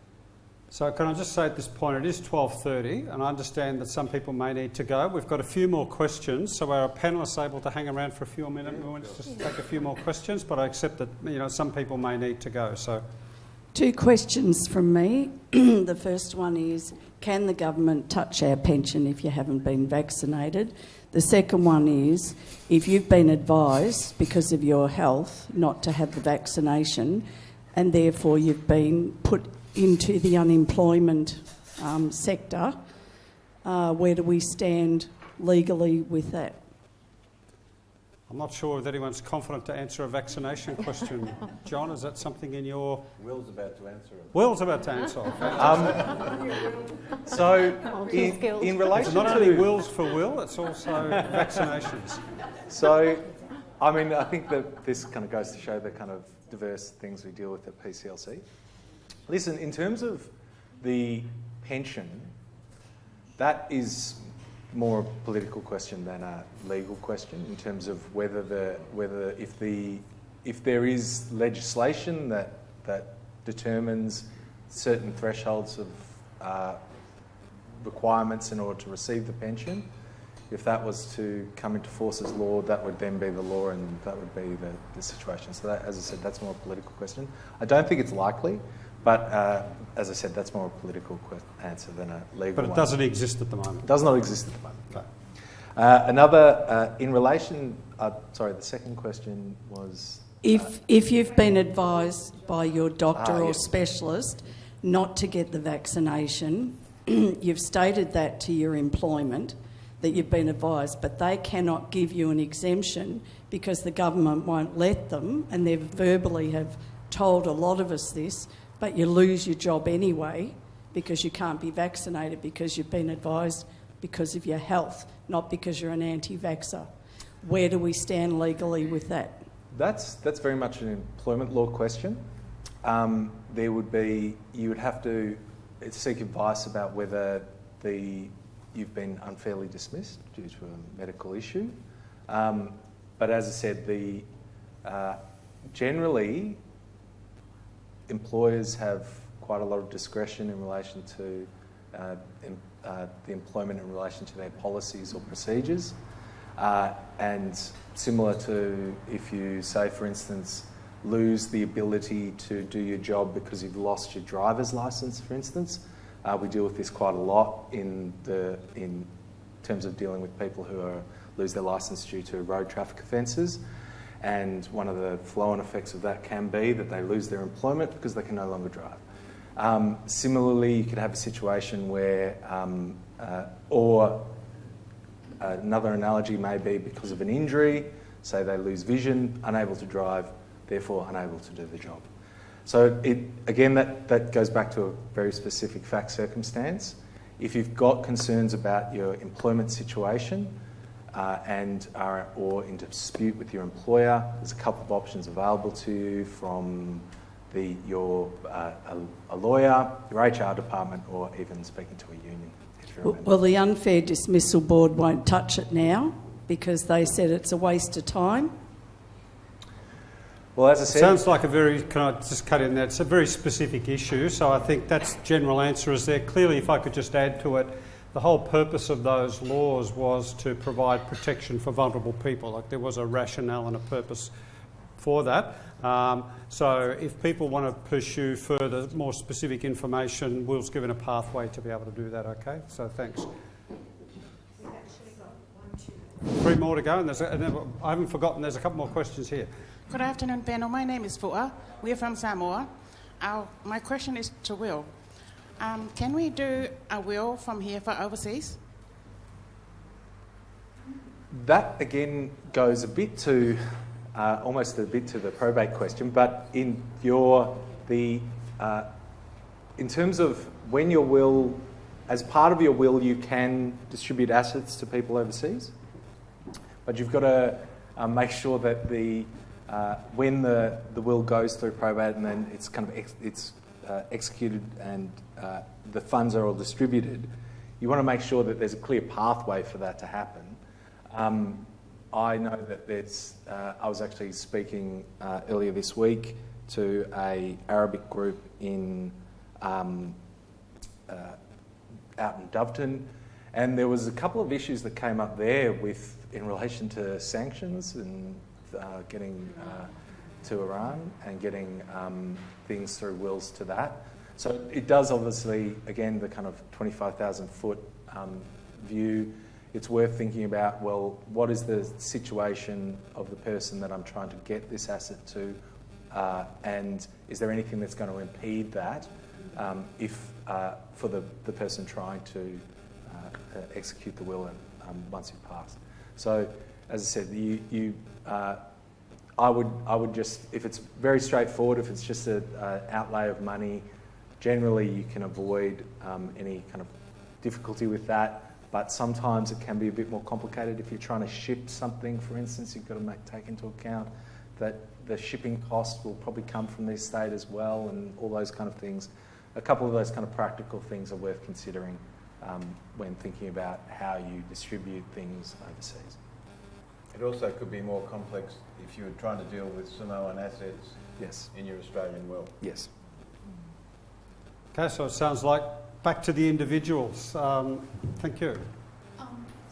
S2: So can I just say at this point, it is 12:30, and I understand that some people may need to go. We've got a few more questions, so are our panellists able to hang around for a few minutes? We want to just take a few more questions, but I accept that some people may need to go. So,
S12: 2 questions from me. The first one is, can the government touch our pension if you haven't been vaccinated? The second one is, if you've been advised because of your health not to have the vaccination and therefore you've been put into the unemployment sector, where do we stand legally with that?
S2: I'm not sure if anyone's confident to answer a vaccination question. John, is that something in your...
S4: Will's about to answer it.
S2: Will's about to answer.
S6: So, in relation
S2: it's not only wills for will, it's also vaccinations.
S6: So, I mean, I think that this kind of goes to show the kind of diverse things we deal with at PCLC. Listen, in terms of the pension, that is more a political question than a legal question in terms of if there is legislation that determines certain thresholds of requirements in order to receive the pension. If that was to come into force as law, that would then be the law and that would be the situation. So that, as I said, that's more a political question. I don't think it's likely, but as I said, that's more a political answer than a legal one.
S2: But it doesn't exist at the moment?
S6: It does not exist at the moment.
S2: Okay.
S6: In relation, the second question was...
S12: If you've been advised by your doctor or specialist not to get the vaccination, you've stated that to your employment, that you've been advised, but they cannot give you an exemption because the government won't let them, and they verbally have told a lot of us this, but you lose your job anyway because you can't be vaccinated because you've been advised because of your health, not because you're an anti-vaxxer. Where do we stand legally with that?
S6: That's very much an employment law question. You would have to seek advice about whether you've been unfairly dismissed due to a medical issue. But as I said, generally employers have quite a lot of discretion in relation to the employment in relation to their policies or procedures. And similar to if you, say, for instance, lose the ability to do your job because you've lost your driver's licence, for instance. We deal with this quite a lot in terms of dealing with people who lose their licence due to road traffic offences. And one of the flow-on effects of that can be that they lose their employment because they can no longer drive. Similarly, you could have a situation where, or another analogy may be because of an injury, say they lose vision, unable to drive, therefore unable to do the job. So that goes back to a very specific fact circumstance. If you've got concerns about your employment situation or in dispute with your employer, there's a couple of options available to you from a lawyer, your HR department, or even speaking to a union.
S12: Well, the Unfair Dismissal Board won't touch it now because they said it's a waste of time.
S6: Well, as I said...
S2: Sounds like can I just cut in there? It's a very specific issue, so I think that's general answer is there. Clearly, if I could just add to it, the whole purpose of those laws was to provide protection for vulnerable people. Like there was a rationale and a purpose for that. So if people want to pursue further, more specific information, Will's given a pathway to be able to do that, okay? So thanks.
S3: We've actually got 1, 2,
S2: 3 more to go, and I haven't forgotten, there's a couple more questions here.
S13: Good afternoon, panel. My name is Fu'a. We're from Samoa. My question is to Will. Can we do a will from here for overseas?
S6: That, again, goes almost a bit to the probate question, but in terms of when your will, as part of your will, you can distribute assets to people overseas, but you've got to make sure that when the will goes through probate and then it's executed and the funds are all distributed, you want to make sure that there's a clear pathway for that to happen. I know that I was actually speaking earlier this week to an Arabic group out in Doveton, and there was a couple of issues that came up there in relation to sanctions and getting to Iran and getting things through wills to that. So it does obviously, again, the kind of 25,000 foot view. It's worth thinking about, well, what is the situation of the person that I'm trying to get this asset to, and is there anything that's going to impede that for the person trying to execute the will once you've passed. So, as I said, I would just, if it's very straightforward, if it's just an outlay of money, generally you can avoid any kind of difficulty with that. But sometimes it can be a bit more complicated. If you're trying to ship something, for instance, you've got to take into account that the shipping cost will probably come from the estate as well, and all those kind of things. A couple of those kind of practical things are worth considering when thinking about how you distribute things overseas.
S14: It also could be more complex if you're trying to deal with Samoan assets in your Australian will.
S6: Yes.
S2: Okay, so it sounds like back to the individuals. Thank you.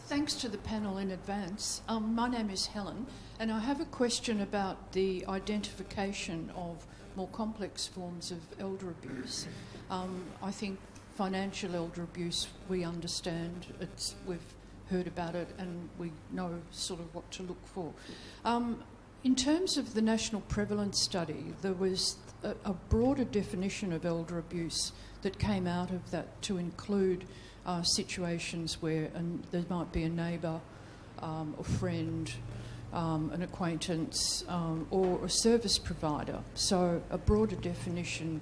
S15: Thanks to the panel in advance. My name is Helen, and I have a question about the identification of more complex forms of elder abuse. I think financial elder abuse, we understand, we've heard about it and we know sort of what to look for. In terms of the National Prevalence Study, there was a broader definition of elder abuse that came out of that to include situations where there might be a neighbour, a friend, an acquaintance, or a service provider. So a broader definition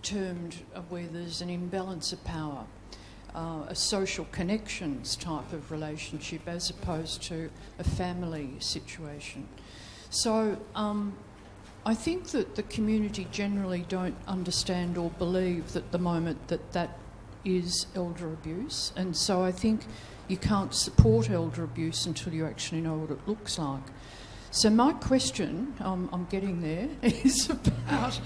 S15: termed where there's an imbalance of power, a social connections type of relationship as opposed to a family situation. So I think that the community generally don't understand or believe at the moment that is elder abuse, and so I think you can't support elder abuse until you actually know what it looks like. So my question, I'm getting there, is about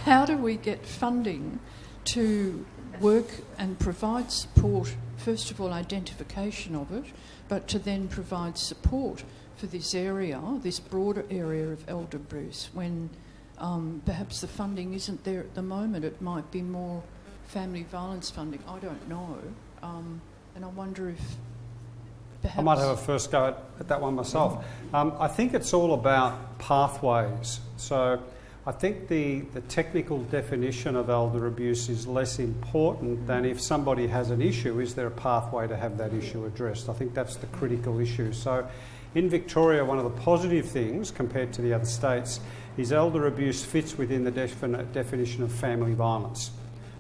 S15: how do we get funding to work and provide support, first of all identification of it, but to then provide support for this area, this broader area of elder abuse, when perhaps the funding isn't there at the moment. It might be more family violence funding, I don't know. And I wonder if perhaps...
S2: I might have a first go at that one myself. I think it's all about pathways. So I think the technical definition of elder abuse is less important than if somebody has an issue, is there a pathway to have that issue addressed? I think that's the critical issue. So in Victoria, one of the positive things compared to the other states is elder abuse fits within the definition of family violence.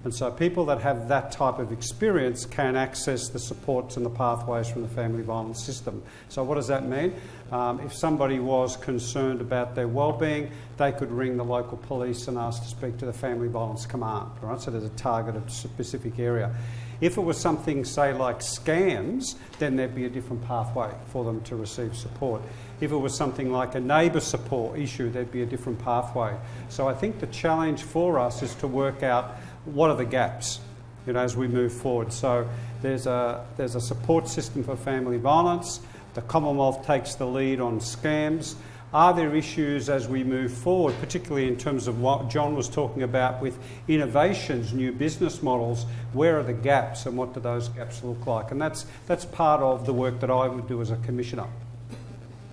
S2: And so people that have that type of experience can access the supports and the pathways from the family violence system. So what does that mean? If somebody was concerned about their well-being, they could ring the local police and ask to speak to the family violence command. Right? So there's a targeted specific area. If it was something, say, like scams, then there'd be a different pathway for them to receive support. If it was something like a neighbour support issue, there'd be a different pathway. So I think the challenge for us is to work out what are the gaps, as we move forward. So there's a support system for family violence. The Commonwealth takes the lead on scams. Are there issues as we move forward, particularly in terms of what John was talking about with innovations, new business models? Where are the gaps and what do those gaps look like? And that's part of the work that I would do as a commissioner.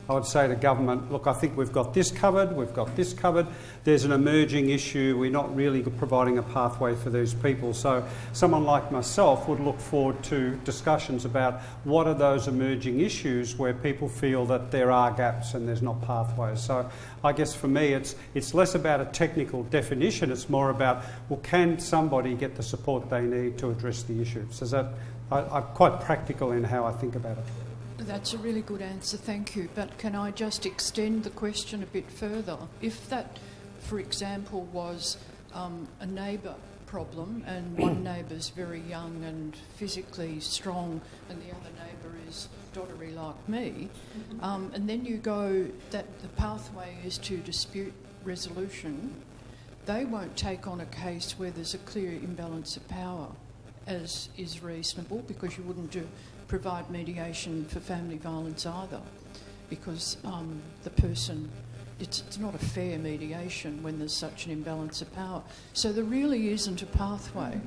S2: I would say to government, look, I think we've got this covered, we've got this covered. There's an emerging issue. We're not really providing a pathway for these people. So someone like myself would look forward to discussions about what are those emerging issues where people feel that there are gaps and there's not pathways. So I guess for me, it's less about a technical definition. It's more about, well, can somebody get the support they need to address the issues? So I'm quite practical in how I think about it.
S15: That's a really good answer, thank you. But can I just extend the question a bit further? If that, for example, was a neighbour problem and one neighbour's very young and physically strong and the other neighbour is doddery like me, and then you go that the pathway is to dispute resolution, they won't take on a case where there's a clear imbalance of power, as is reasonable, because you wouldn't provide mediation for family violence either, because the person, it's not a fair mediation when there's such an imbalance of power. So there really isn't a pathway.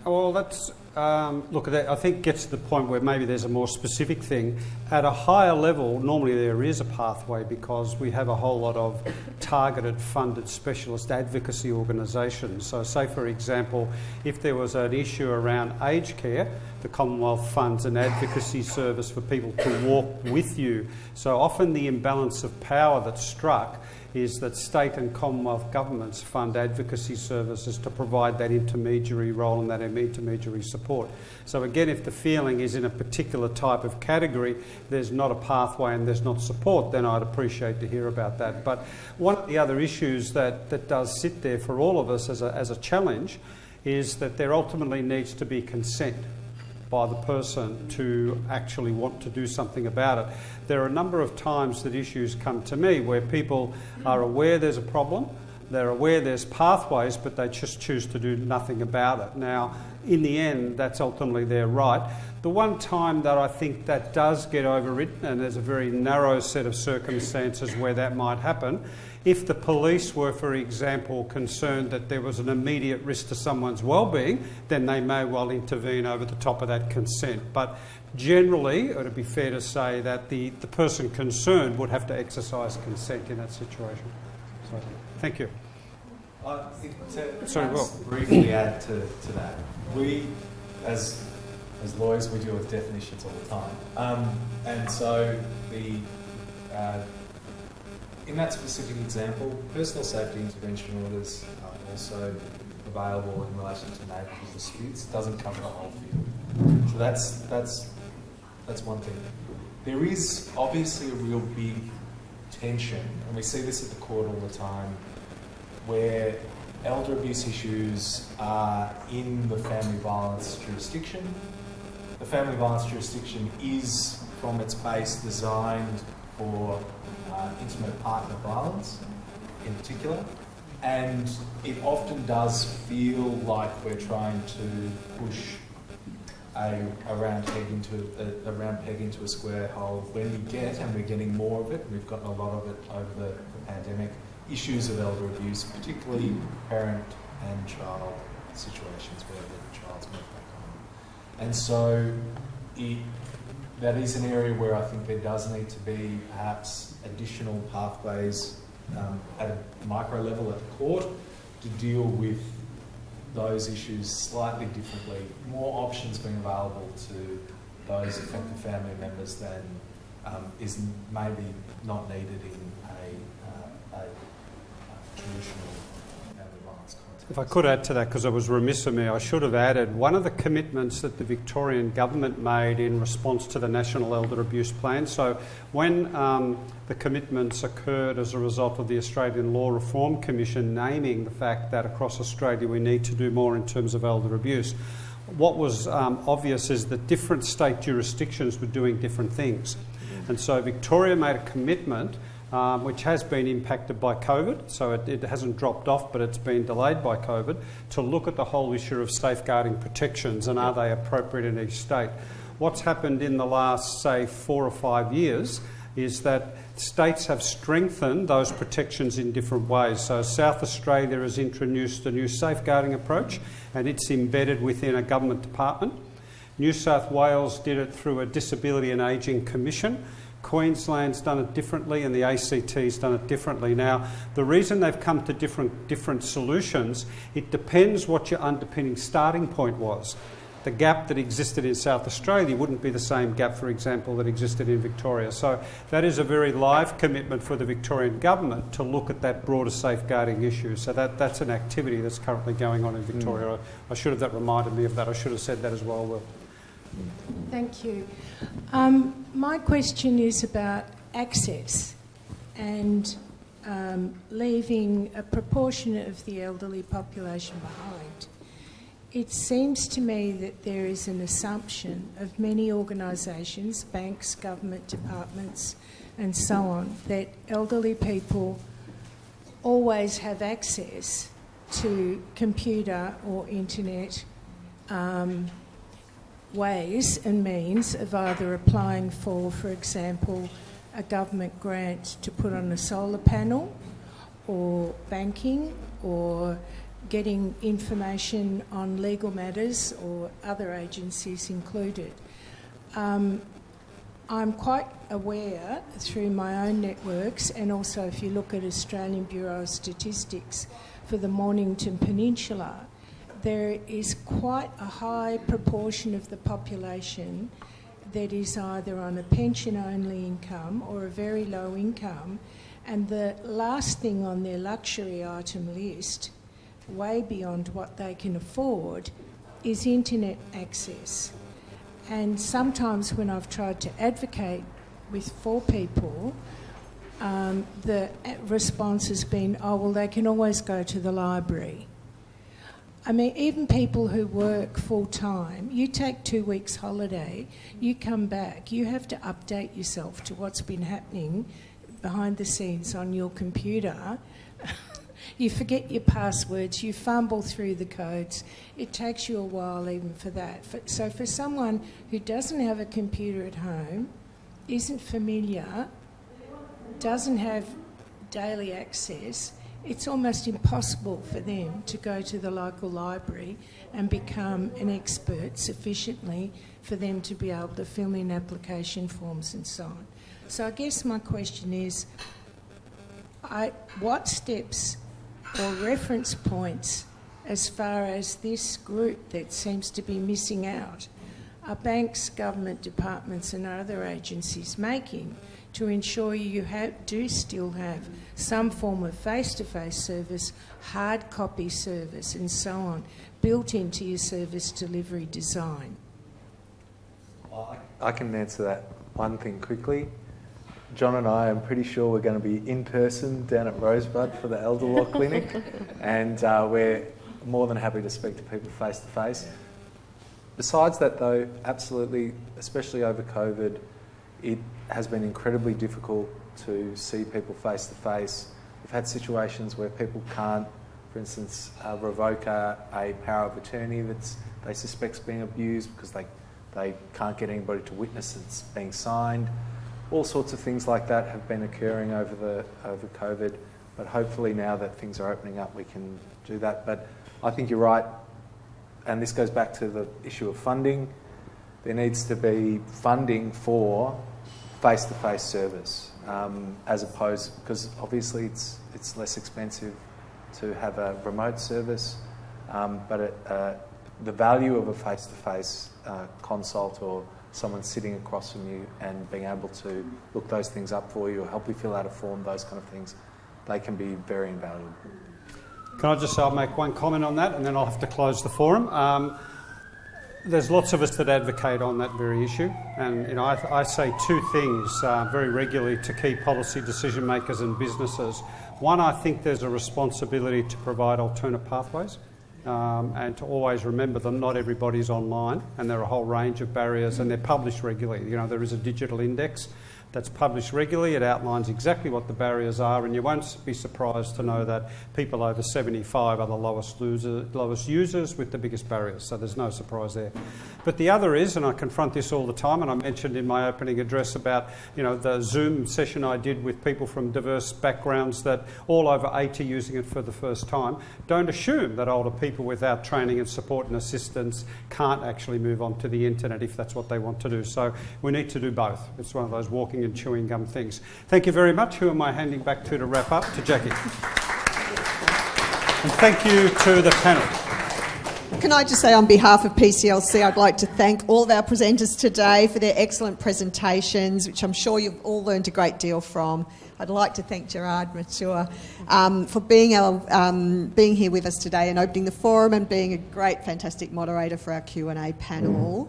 S2: Well, that's look at that. I think gets to the point where maybe there's a more specific thing. At a higher level, normally there is a pathway because we have a whole lot of targeted, funded specialist advocacy organisations. So, say for example, if there was an issue around aged care, the Commonwealth funds an advocacy service for people to walk with you. So often the imbalance of power that's struck is that state and Commonwealth governments fund advocacy services to provide that intermediary role and that intermediary support. So again, if the feeling is in a particular type of category, there's not a pathway and there's not support, then I'd appreciate to hear about that. But one of the other issues that does sit there for all of us as a challenge is that there ultimately needs to be consent by the person to actually want to do something about it. There are a number of times that issues come to me where people are aware there's a problem, they're aware there's pathways, but they just choose to do nothing about it. Now, in the end, that's ultimately their right. The one time that I think that does get overridden, and there's a very narrow set of circumstances where that might happen, if the police were, for example, concerned that there was an immediate risk to someone's well-being, then they may well intervene over the top of that consent. But generally, it would be fair to say that the person concerned would have to exercise consent in that situation. So, thank you.
S6: Sorry, Will. Briefly add to that. We, as lawyers, we deal with definitions all the time. And so in that specific example, personal safety intervention orders are also available in relation to neighbourhood disputes. It doesn't cover the whole field. So that's one thing. There is obviously a real big tension, and we see this at the court all the time, where elder abuse issues are in the family violence jurisdiction. The family violence jurisdiction is, from its base, designed for intimate partner violence in particular, and it often does feel like we're trying to push a round peg into a square hole when we get, and we're getting more of it, we've gotten a lot of it over the pandemic, issues of elder abuse, particularly parent and child situations where the child's moved back home. And so that is an area where I think there does need to be perhaps additional pathways at a micro level at the court to deal with those issues slightly differently, more options being available to those affected family members than is maybe not needed in a traditional family violence context.
S2: If I could add to that, because I was remiss of me, I should have added one of the commitments that the Victorian government made in response to the National Elder Abuse Plan. So when the commitments occurred as a result of the Australian Law Reform Commission naming the fact that across Australia we need to do more in terms of elder abuse, what was obvious is that different state jurisdictions were doing different things. And so Victoria made a commitment which has been impacted by COVID, so it hasn't dropped off, but it's been delayed by COVID, to look at the whole issue of safeguarding protections and are they appropriate in each state. What's happened in the last, say, 4 or 5 years is that states have strengthened those protections in different ways. So South Australia has introduced a new safeguarding approach and it's embedded within a government department. New South Wales did it through a Disability and Ageing Commission. Queensland's done it differently and the ACT's done it differently. Now, the reason they've come to different solutions, it depends what your underpinning starting point was. The gap that existed in South Australia wouldn't be the same gap, for example, that existed in Victoria. So that is a very live commitment for the Victorian government to look at that broader safeguarding issue. So that's an activity that's currently going on in Victoria. I should have that reminded me of that. I should have said that as well, Will.
S16: Thank you. My question is about access and leaving a proportion of the elderly population behind. It seems to me that there is an assumption of many organisations, banks, government departments and so on, that elderly people always have access to computer or internet ways and means of either applying for example, a government grant to put on a solar panel, or banking, or getting information on legal matters or other agencies included. I'm quite aware through my own networks, and also if you look at Australian Bureau of Statistics for the Mornington Peninsula, there is quite a high proportion of the population that is either on a pension-only income or a very low income, and the last thing on their luxury item list, way beyond what they can afford, is internet access. And sometimes when I've tried to advocate for people, the response has been, oh, well, they can always go to the library. I mean, even people who work full-time, you take 2 weeks holiday, you come back, you have to update yourself to what's been happening behind the scenes on your computer. You forget your passwords, you fumble through the codes. It takes you a while even for that. So for someone who doesn't have a computer at home, isn't familiar, doesn't have daily access, it's almost impossible for them to go to the local library and become an expert sufficiently for them to be able to fill in application forms and so on. So I guess my question is, what steps or reference points as far as this group that seems to be missing out are banks, government departments and other agencies making to ensure you do still have some form of face-to-face service, hard copy service and so on built into your service delivery design?
S6: I can answer that one thing quickly. John and I am pretty sure we're going to be in person down at Rosebud for the Elder Law Clinic, and we're more than happy to speak to people face to face. Besides that though, absolutely, especially over COVID, it has been incredibly difficult to see people face to face. We've had situations where people can't, for instance, revoke a power of attorney that they suspect's being abused because they can't get anybody to witness it's being signed. All sorts of things like that have been occurring over COVID, but hopefully now that things are opening up, we can do that. But I think you're right, and this goes back to the issue of funding. There needs to be funding for face-to-face service, as opposed, because obviously it's less expensive to have a remote service, but the value of a face-to-face consult or someone sitting across from you and being able to look those things up for you or help you fill out a form, those kind of things, they can be very invaluable.
S2: Can I just say, I'll make one comment on that and then I'll have to close the forum. There's lots of us that advocate on that very issue, and I say two things very regularly to key policy decision makers and businesses. One, I think there's a responsibility to provide alternate pathways. And to always remember that not everybody's online, and there are a whole range of barriers, and they're published regularly. There is a digital index that's published regularly. It outlines exactly what the barriers are, and you won't be surprised to know that people over 75 are the lowest users with the biggest barriers, so there's no surprise there. But the other is, and I confront this all the time, and I mentioned in my opening address about the Zoom session I did with people from diverse backgrounds that all over 80 using it for the first time. Don't assume that older people without training and support and assistance can't actually move on to the internet if that's what they want to do. So we need to do both. It's one of those walking and chewing gum things. Thank you very much. Who am I handing back to wrap up? To Jackie. And thank you to the panel.
S1: Can I just say on behalf of PCLC, I'd like to thank all of our presenters today for their excellent presentations, which I'm sure you've all learned a great deal from. I'd like to thank Gerard Mature for being here with us today and opening the forum and being a great, fantastic moderator for our Q&A panel.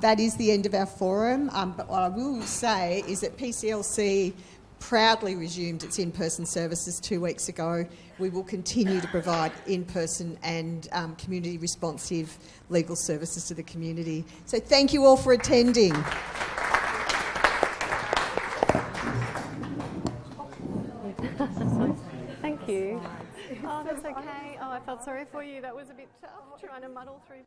S1: That is the end of our forum, but what I will say is that PCLC proudly resumed its in-person services 2 weeks ago. We will continue to provide in-person and community responsive legal services to the community. So thank you all for attending.
S5: Thank you. Oh, that's okay. Oh, I felt sorry for you. That was a bit tough trying to muddle through.